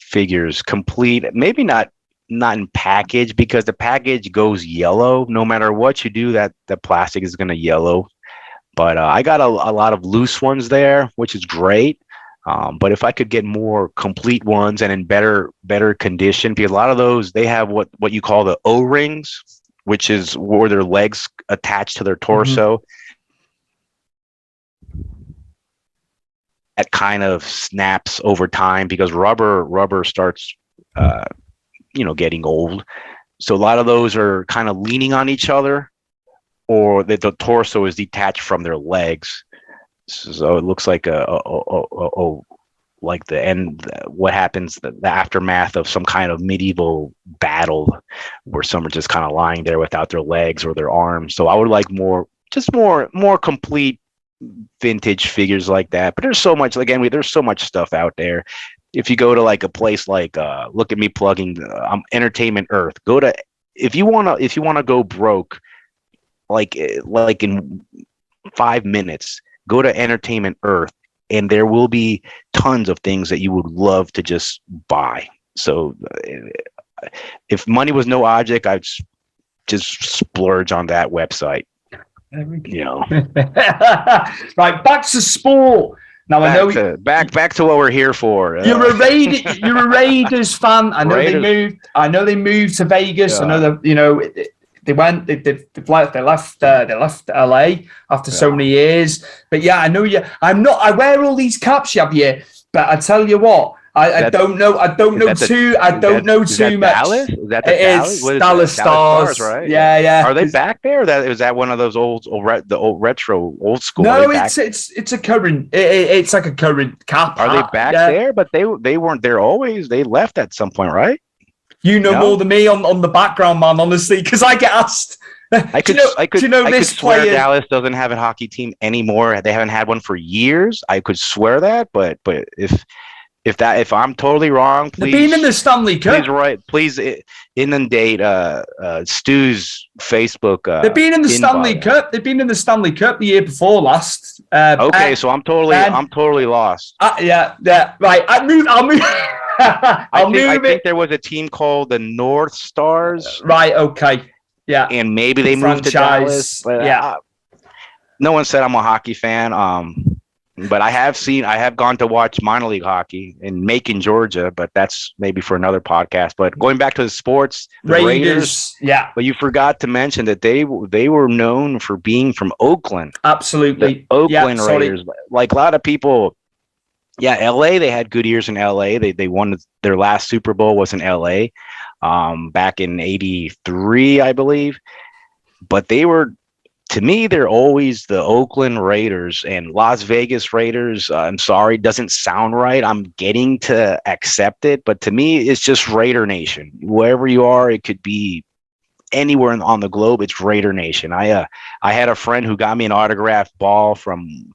figures. Complete, maybe not in package, because the package goes yellow. No matter what you do, that the plastic is going to yellow. But I got a lot of loose ones there, which is great. But if I could get more complete ones and in better condition, because a lot of those, they have what you call the O-rings, which is where their legs attached to their torso. That kind of snaps over time because rubber starts getting old. So a lot of those are kind of leaning on each other, or the torso is detached from their legs. So it looks like like the end, what happens, the aftermath of some kind of medieval battle where some are just kind of lying there without their legs or their arms. So I would like more complete vintage figures like that. But there's so much, again, there's so much stuff out there. If you go to like a place like look at me plugging Entertainment Earth, if you want to go broke like in 5 minutes, go to Entertainment Earth, and there will be tons of things that you would love to just buy. So if money was no object, I'd just splurge on that website. Right, back to sport. Now back to what we're here for. You're a Raiders fan. I know they moved to Vegas. Yeah. I know that they left LA after so many years. But yeah, I know you. I wear all these caps, Javier. But I tell you what, I don't know too much. Dallas? Is that the Dallas Stars, right? Yeah. Are they back there? Is that one of those old school? No, it's a current. It's like a current cap. Are they back there? But they weren't there always. They left at some point, right? You know more than me on the background, man. Honestly, because I get asked. I could swear Dallas doesn't have a hockey team anymore. They haven't had one for years. I could swear that, but if I'm totally wrong, please. They've been in the Stanley Cup. Please inundate Stu's Facebook. They've been in the Stanley Cup. They've been in the Stanley Cup the year before last. Okay, so I'm totally lost. Yeah. Right, I'll move. I think there was a team called the North Stars. Right. Okay. Yeah. And maybe they moved to Dallas. But, yeah. No one said I'm a hockey fan. But I have gone to watch minor league hockey in Macon, Georgia, but that's maybe for another podcast. But going back to the sports, the Raiders, yeah. But you forgot to mention that they were known for being from Oakland. Absolutely. The Oakland Raiders. Like a lot of people, LA, they had good years in LA. They won their last Super Bowl was in LA back in 83, I believe. But to me, they're always the Oakland Raiders and Las Vegas Raiders. I'm sorry, doesn't sound right. I'm getting to accept it, but to me, it's just Raider Nation. Wherever you are, it could be anywhere on the globe. It's Raider Nation. I had a friend who got me an autographed ball from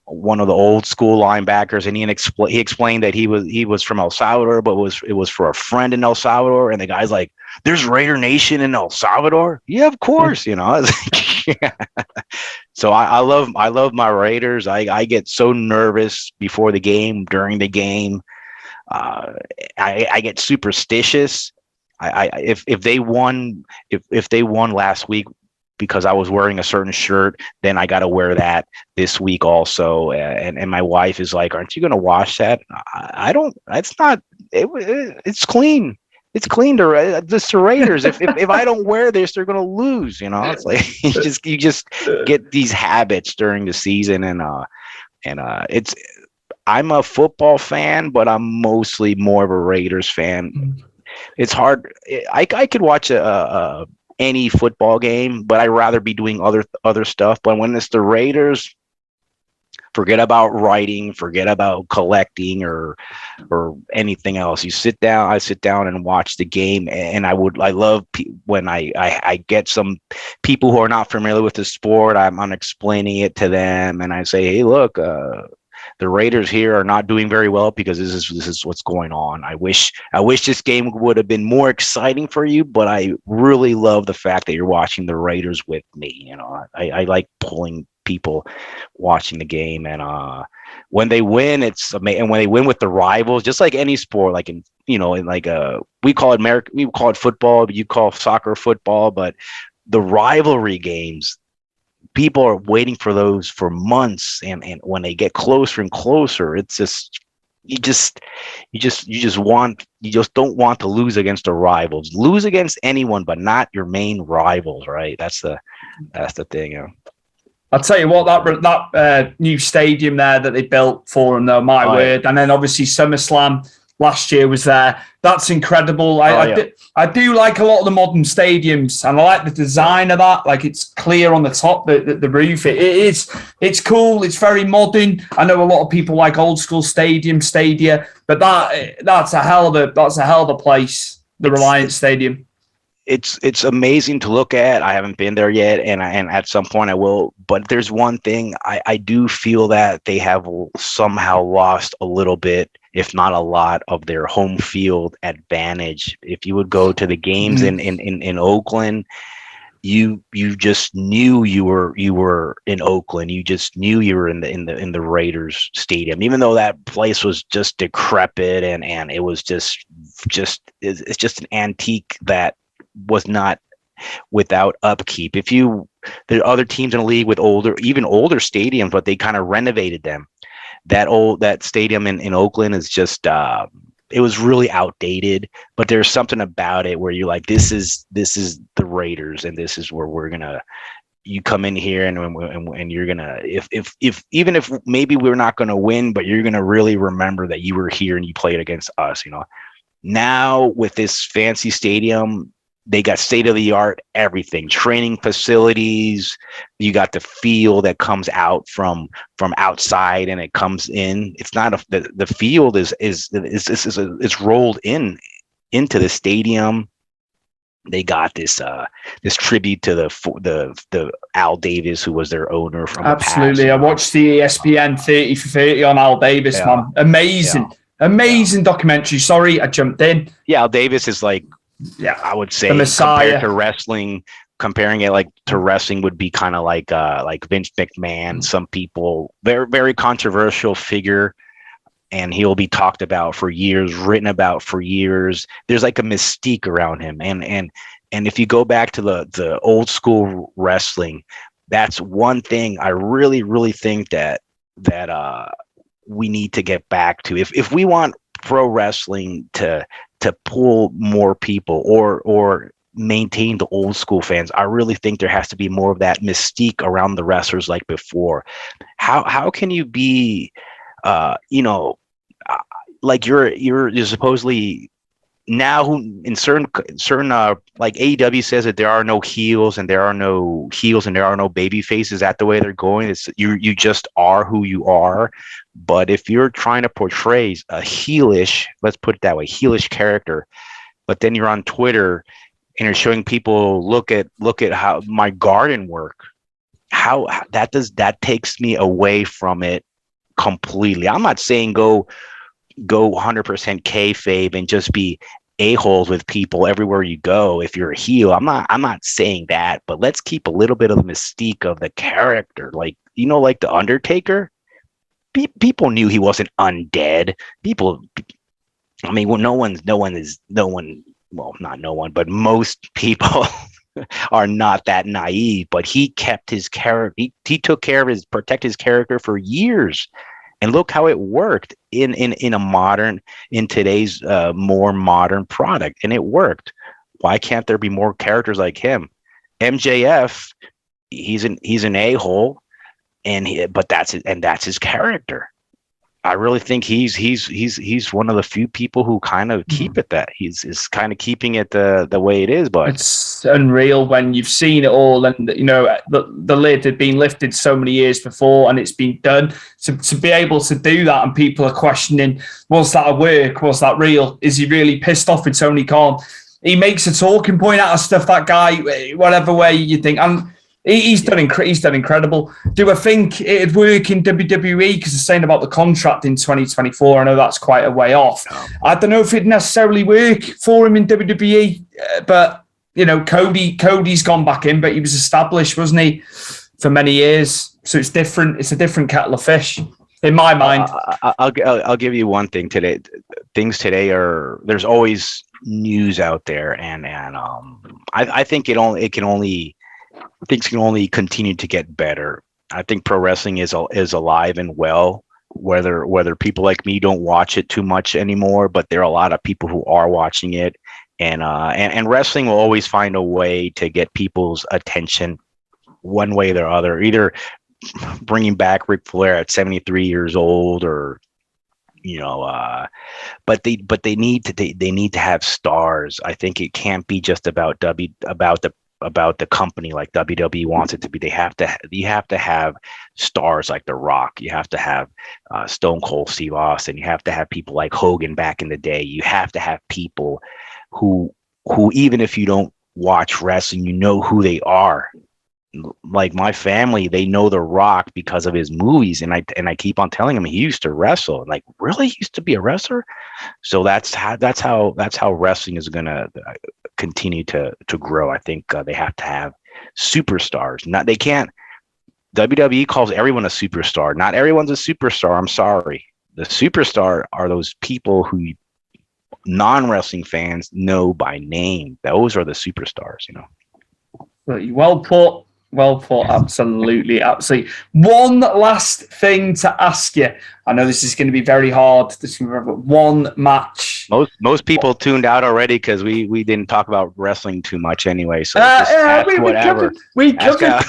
one of the old school linebackers, and he explained that he was from El Salvador, but it was for a friend in El Salvador, and the guy's like, "There's Raider Nation in El Salvador?" Yeah, of course, I was like, yeah. So I love my Raiders. I get so nervous before the game, during the game. I get superstitious. If they won last week because I was wearing a certain shirt, then I got to wear that this week also. And my wife is like, "Aren't you going to wash that?" I don't. It's not. It's clean. It's clean to the Raiders. If I don't wear this, they're going to lose. It's like you just get these habits during the season, and it's. I'm a football fan, but I'm mostly more of a Raiders fan. It's hard. I could watch any football game, but I'd rather be doing other stuff. But when it's the Raiders, forget about writing, forget about collecting or anything else. I sit down and watch the game, and I love when I get some people who are not familiar with the sport. I'm explaining it to them, and I say, "Hey, look, the Raiders here are not doing very well because this is what's going on. I wish this game would have been more exciting for you, but I really love the fact that you're watching the Raiders with me. I like pulling people watching the game, and when they win, it's amazing. And when they win with the rivals, just like any sport, like we call it football, but you call soccer football, but the rivalry games, people are waiting for those for months, and when they get closer and closer, it's just you just don't want to lose against the rivals. Lose against anyone, but not your main rivals, right? That's the thing. I'll tell you what, that new stadium there that they built for them, though, my word. And then obviously SummerSlam last year was there. That's incredible. I do like a lot of the modern stadiums, and I like the design of that. Like, it's clear on the top, the roof. It's cool. It's very modern. I know a lot of people like old school stadia, but that's a hell of a place. The Reliance Stadium. It's amazing to look at. I haven't been there yet, and at some point I will. But there's one thing I do feel that they have somehow lost a little bit, if not a lot, of their home field advantage. If you would go to the games in Oakland, you just knew you were in Oakland. You just knew you were in the Raiders stadium, even though that place was just decrepit and it was just it's just an antique that was not without upkeep. There are other teams in the league with older stadiums, but they kind of renovated them. That stadium in Oakland is just it was really outdated, but there's something about it where you're like, this is the Raiders, and this is where you come in here and you're gonna, if even if maybe we're not gonna win, but you're gonna really remember that you were here and you played against us. Now with this fancy stadium, they got state-of-the-art everything, training facilities. You got the feel that comes out from outside and it comes in. It's not the field is rolled into the stadium. They got this tribute to the Al Davis, who was their owner from absolutely. The past. I watched the ESPN 30 for 30 on Al Davis, man. Amazing documentary. Sorry, I jumped in. Yeah, Al Davis is like, I would say, compared to wrestling, comparing it like to wrestling would be kind of like Vince McMahon. Some people, very, very controversial figure, and he'll be talked about for years, written about for years. There's like a mystique around him, and if you go back to the old school wrestling, that's one thing I really, really think that we need to get back to. If we want pro wrestling to pull more people or maintain the old school fans, I really think there has to be more of that mystique around the wrestlers like before. How can you be like you're supposedly now who in certain like AEW says that there are no heels and there are no baby faces. Is that the way they're going? It's you just are who you are. But if you're trying to portray a heelish, let's put it that way, heelish character, but then you're on Twitter and you're showing people look at how my garden work, how that takes me away from it completely. I'm not saying go 100% kayfabe and just be a-holes with people everywhere you go if you're a heel. I'm not saying that, but let's keep a little bit of the mystique of the character. Like, like the Undertaker, people knew he wasn't undead. But most people are not that naive, but he kept his character. He took care of protect his character for years. And look how it worked in today's more modern product, and it worked. Why can't there be more characters like him? MJF, he's an a-hole, but that's his character. I really think he's one of the few people who kind of keep it that he's kind of keeping it the way it is. But it's unreal when you've seen it all, and the lid had been lifted so many years before, and it's been done. To be able to do that, and people are questioning, was that a work? Was that real? Is he really pissed off with Tony Khan? He makes a talking point out of stuff. That guy, whatever way you think, and he's done incredible. Do I think it'd work in WWE? Because they're saying about the contract in 2024. I know that's quite a way off. I don't know if it'd necessarily work for him in WWE, but Cody's gone back in, but he was established, wasn't he, for many years? So it's different. It's a different kettle of fish in my mind. I'll give you one thing today. Things today there's always news out there, and I think things can only continue to get better. I think pro wrestling is alive and well, whether people like me don't watch it too much anymore, but there are a lot of people who are watching it, and wrestling will always find a way to get people's attention one way or the other, either bringing back Ric Flair at 73 years old, or but they need to have stars. I think it can't be just about the company like WWE wants it to be. You have to have stars like The Rock. You have to have Stone Cold Steve Austin. You have to have people like Hogan back in the day. You have to have people who even if you don't watch wrestling, you know who they are. Like my family, they know The Rock because of his movies, and I keep on telling them he used to wrestle. Like, really, he used to be a wrestler? So that's how wrestling is gonna continue to grow. I think they have to have superstars. They can't. WWE calls everyone a superstar. Not everyone's a superstar. I'm sorry. The superstar are those people who non-wrestling fans know by name. Those are the superstars. Well put. Well put. Absolutely. One last thing to ask you. I know this is going to be very hard. One match. Most people tuned out already because we didn't talk about wrestling too much anyway. So ask whatever. We covered.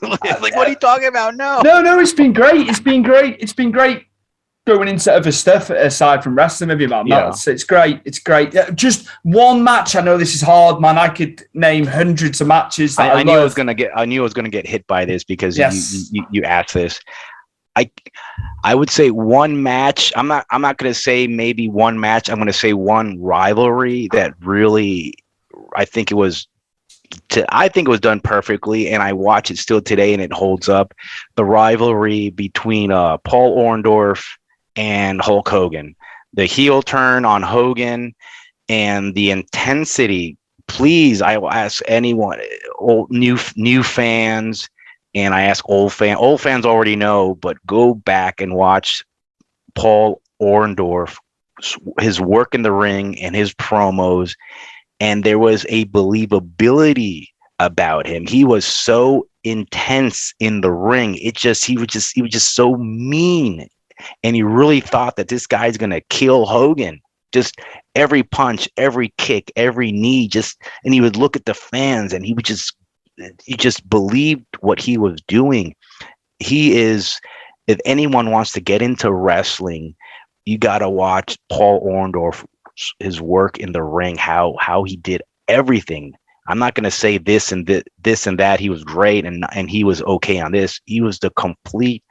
Like, what are you talking about? No. It's been great. It's been great going into other stuff aside from wrestling, maybe, man. Yeah. It's great. Just one match. I know this is hard, man. I could name hundreds of matches. I knew I was gonna get hit by this because you asked this. I would say one match. I'm not gonna say maybe one match. I'm gonna say one rivalry that really I think it was done perfectly, and I watch it still today, and it holds up. The rivalry between Paul Orndorff and Hulk Hogan, the heel turn on Hogan, and the intensity. Please, I will ask anyone, new fans, and I ask old fans. Old fans already know, but go back and watch Paul Orndorff, his work in the ring and his promos, and there was a believability about him. He was so intense in the ring. He was just so mean. And he really thought that this guy's going to kill Hogan. Just every punch, every kick, every knee, and he would look at the fans and he just believed what he was doing. He is, if anyone wants to get into wrestling, you got to watch Paul Orndorff, his work in the ring, how he did everything. I'm not going to say this and that. He was great and he was okay on this. He was the complete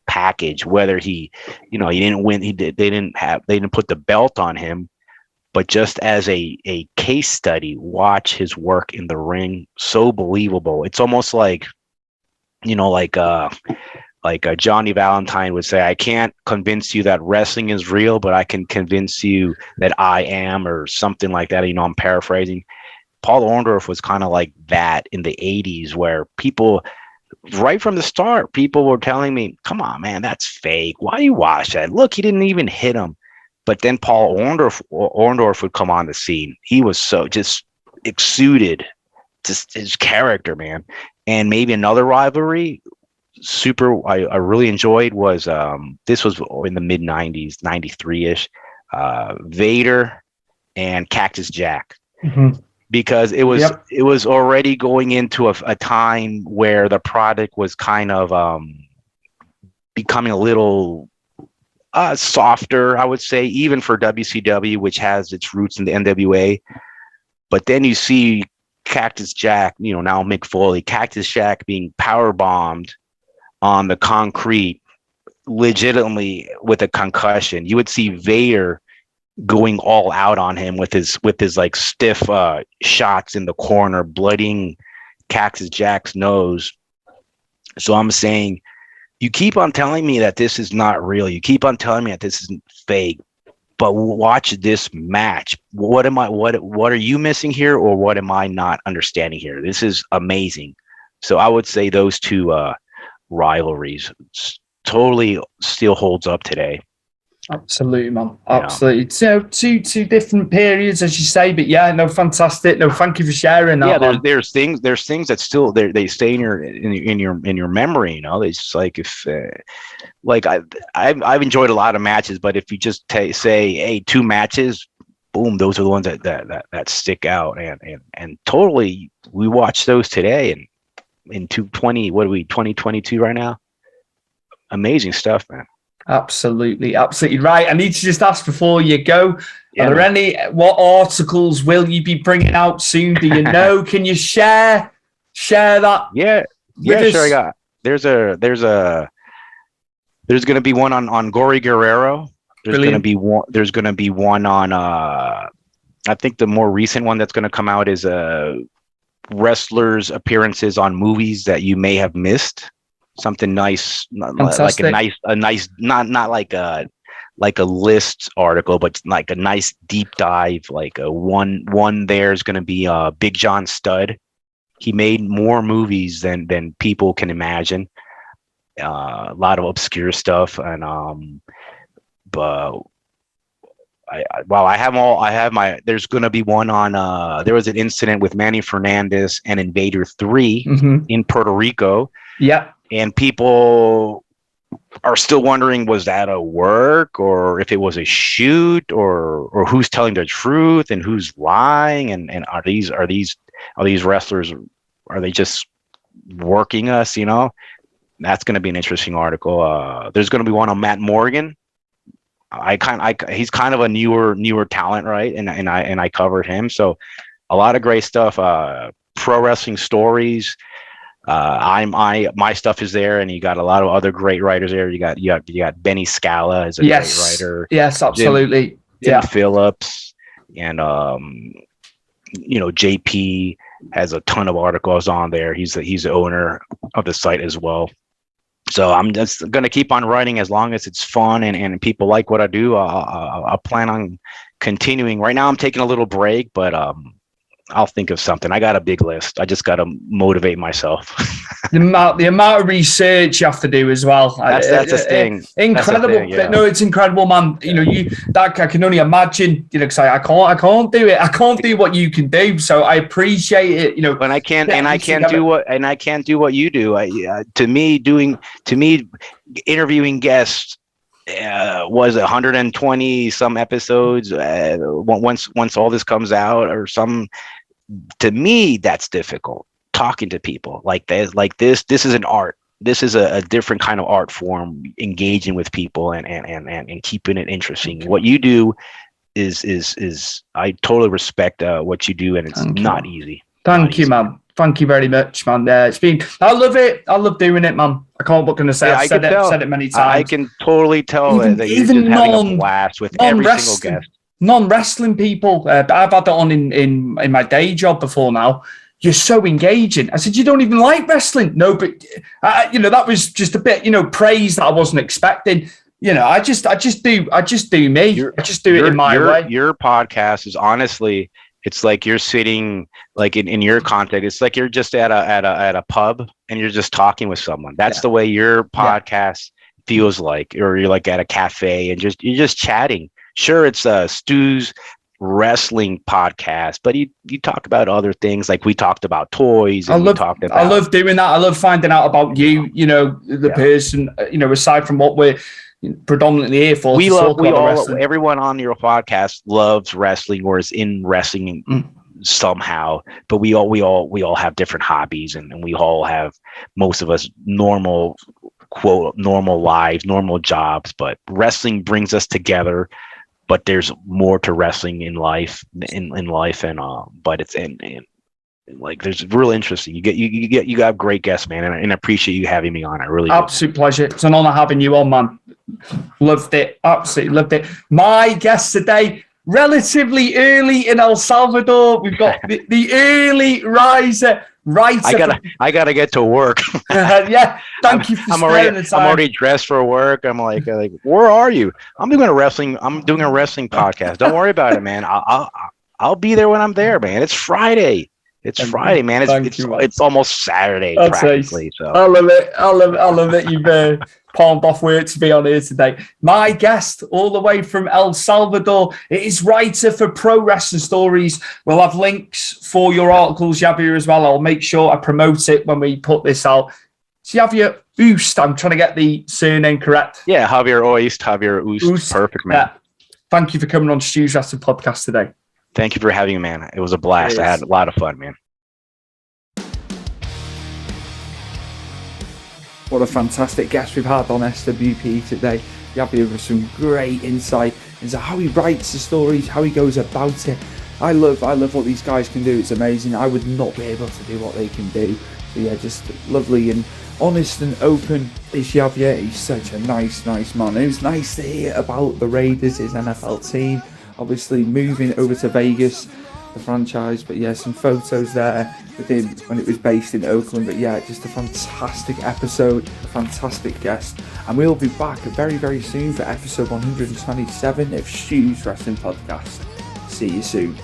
package. Whether he didn't win, they didn't put the belt on him, but just as a case study, watch his work in the ring. So believable. It's almost like, Johnny Valentine would say, I can't convince you that wrestling is real, but I can convince you that I am, or something like that. I'm paraphrasing. Paul Orndorff was kind of like that in the 80s, where people, right from the start, people were telling me, come on, man, that's fake. Why do you watch that? Look, he didn't even hit him. But then Paul Orndorff would come on the scene. He was so just exuded just his character, man. And maybe another rivalry I really enjoyed was, this was in the mid 90s, 93-ish, Vader and Cactus Jack. Mm-hmm. Because it was already going into a time where the product was kind of becoming a little softer, I would say, even for WCW, which has its roots in the NWA. But then you see Cactus Jack, now Mick Foley, Cactus Jack being power bombed on the concrete, legitimately with a concussion. You would see Vader going all out on him with his like stiff shots in the corner, blooding Cactus Jack's nose. So I'm saying, you keep on telling me that this is not real. You keep on telling me that this isn't fake, but watch this match. What are you missing here, or what am I not understanding here? This is amazing. So I would say those two rivalries totally still holds up today. Absolutely, man. Absolutely. So two different periods, as you say, but yeah, no, fantastic. No, thank you for sharing that. Yeah, there's things that still they stay in your memory. It's just like, if I've enjoyed a lot of matches, but if you just say, hey, 2 matches, boom, those are the ones that stick out, and totally we watch those today, and in 2022 right now. Amazing stuff, man. Absolutely right. I need to just ask before you go, are there what articles will you be bringing out soon? Do you know? Can you share that? Yeah, sure. I got. There's going to be one on Gory Guerrero. There's going to be one on I think the more recent one that's going to come out is wrestlers' appearances on movies that you may have missed. Something nice, fantastic. like a nice, not like a list article, but like a nice deep dive. Like one there's going to be Big John Studd. He made more movies than people can imagine. A lot of obscure stuff, and but I have my. There's going to be one on. There was an incident with Manny Fernandez and Invader 3 in Puerto Rico. Yeah. And people are still wondering, was that a work, or if it was a shoot, or who's telling the truth and who's lying, and are these wrestlers, are they just working us? That's going to be an interesting article. There's going to be one on Matt Morgan. He's kind of a newer talent, right? And I covered him, so a lot of great stuff. Pro wrestling stories. My stuff is there, and you got a lot of other great writers there. You got Benny Scala as a great writer. Yes, absolutely. Jim Phillips, and JP has a ton of articles on there. He's the owner of the site as well. So I'm just gonna keep on writing as long as it's fun and people like what I do. I'll plan on continuing. Right now I'm taking a little break, but I'll think of something. I got a big list. I just got to motivate myself. The amount of research you have to do as well. That's the thing. Incredible. That's the thing, yeah. No, it's incredible, man. You know, I can only imagine. You know, because I can't do it. I can't do what you can do. So I appreciate it. You know, and I can't do what you do. To me, interviewing guests was 120 some episodes. Once all this comes out, or some, to me, that's difficult. Talking to people like this is an art. This is a different kind of art form, engaging with people and keeping it interesting. What you do is I totally respect what you do, and it's not easy. Thank you, man. Thank you very much, man. I love it. I love doing it, man. I can't what can I say. I've said it many times. I can totally tell that you're just having a blast with every single guest. Non-wrestling people. I've had that on in my day job before now. You're so engaging. I said, you don't even like wrestling. No, but that was just a bit, praise that I wasn't expecting. I just do me. I just do it in my way. Your podcast is honestly, it's like you're sitting like in your context. It's like you're just at a pub and you're just talking with someone. That's the way your podcast feels like, or you're like at a cafe and you're just chatting. Sure, it's Stu's wrestling podcast, but you talk about other things, like we talked about toys. And I love doing that. I love finding out about you, the person, aside from what we're predominantly here for. Everyone on your podcast loves wrestling or is in wrestling somehow, but we all have different hobbies, and we all have, most of us, normal lives, normal jobs, but wrestling brings us together. But there's more to wrestling in life, and but it's like, there's real interesting. You got great guests, man, and I appreciate you having me on. I really absolute pleasure. It's an honor having you on, man. Loved it, absolutely loved it. My guest today, relatively early in El Salvador. We've got the early riser. Right, I gotta get to work. Thank you for I'm already dressed for work. I'm like, where are you? I'm doing a wrestling podcast. Don't worry about it, man. I'll be there when I'm there, man. It's Friday. Friday, man. It's almost Saturday practically. So I love it. I love it. You've palmed off work to be on here today. My guest, all the way from El Salvador, it is writer for Pro Wrestling Stories. We'll have links for your articles, Javier, as well. I'll make sure I promote it when we put this out. Javier Ojst. I'm trying to get the surname correct. Yeah, Javier Ojst. Perfect, man. Thank you for coming on Stu's Wrestling Podcast today. Thank you for having me, man. It was a blast. I had a lot of fun, man. What a fantastic guest we've had on SWP today. Javier with some great insight into how he writes the stories, how he goes about it. I love what these guys can do. It's amazing. I would not be able to do what they can do. So yeah, just lovely and honest and open is Javier. He's such a nice man. It was nice to hear about the Raiders, his NFL team. Obviously moving over to Vegas, the franchise, but yeah, some photos there with him when it was based in Oakland. But yeah, just a fantastic episode, a fantastic guest, and we'll be back very, very soon for episode 127 of Stu's Wrestling Podcast. See you soon.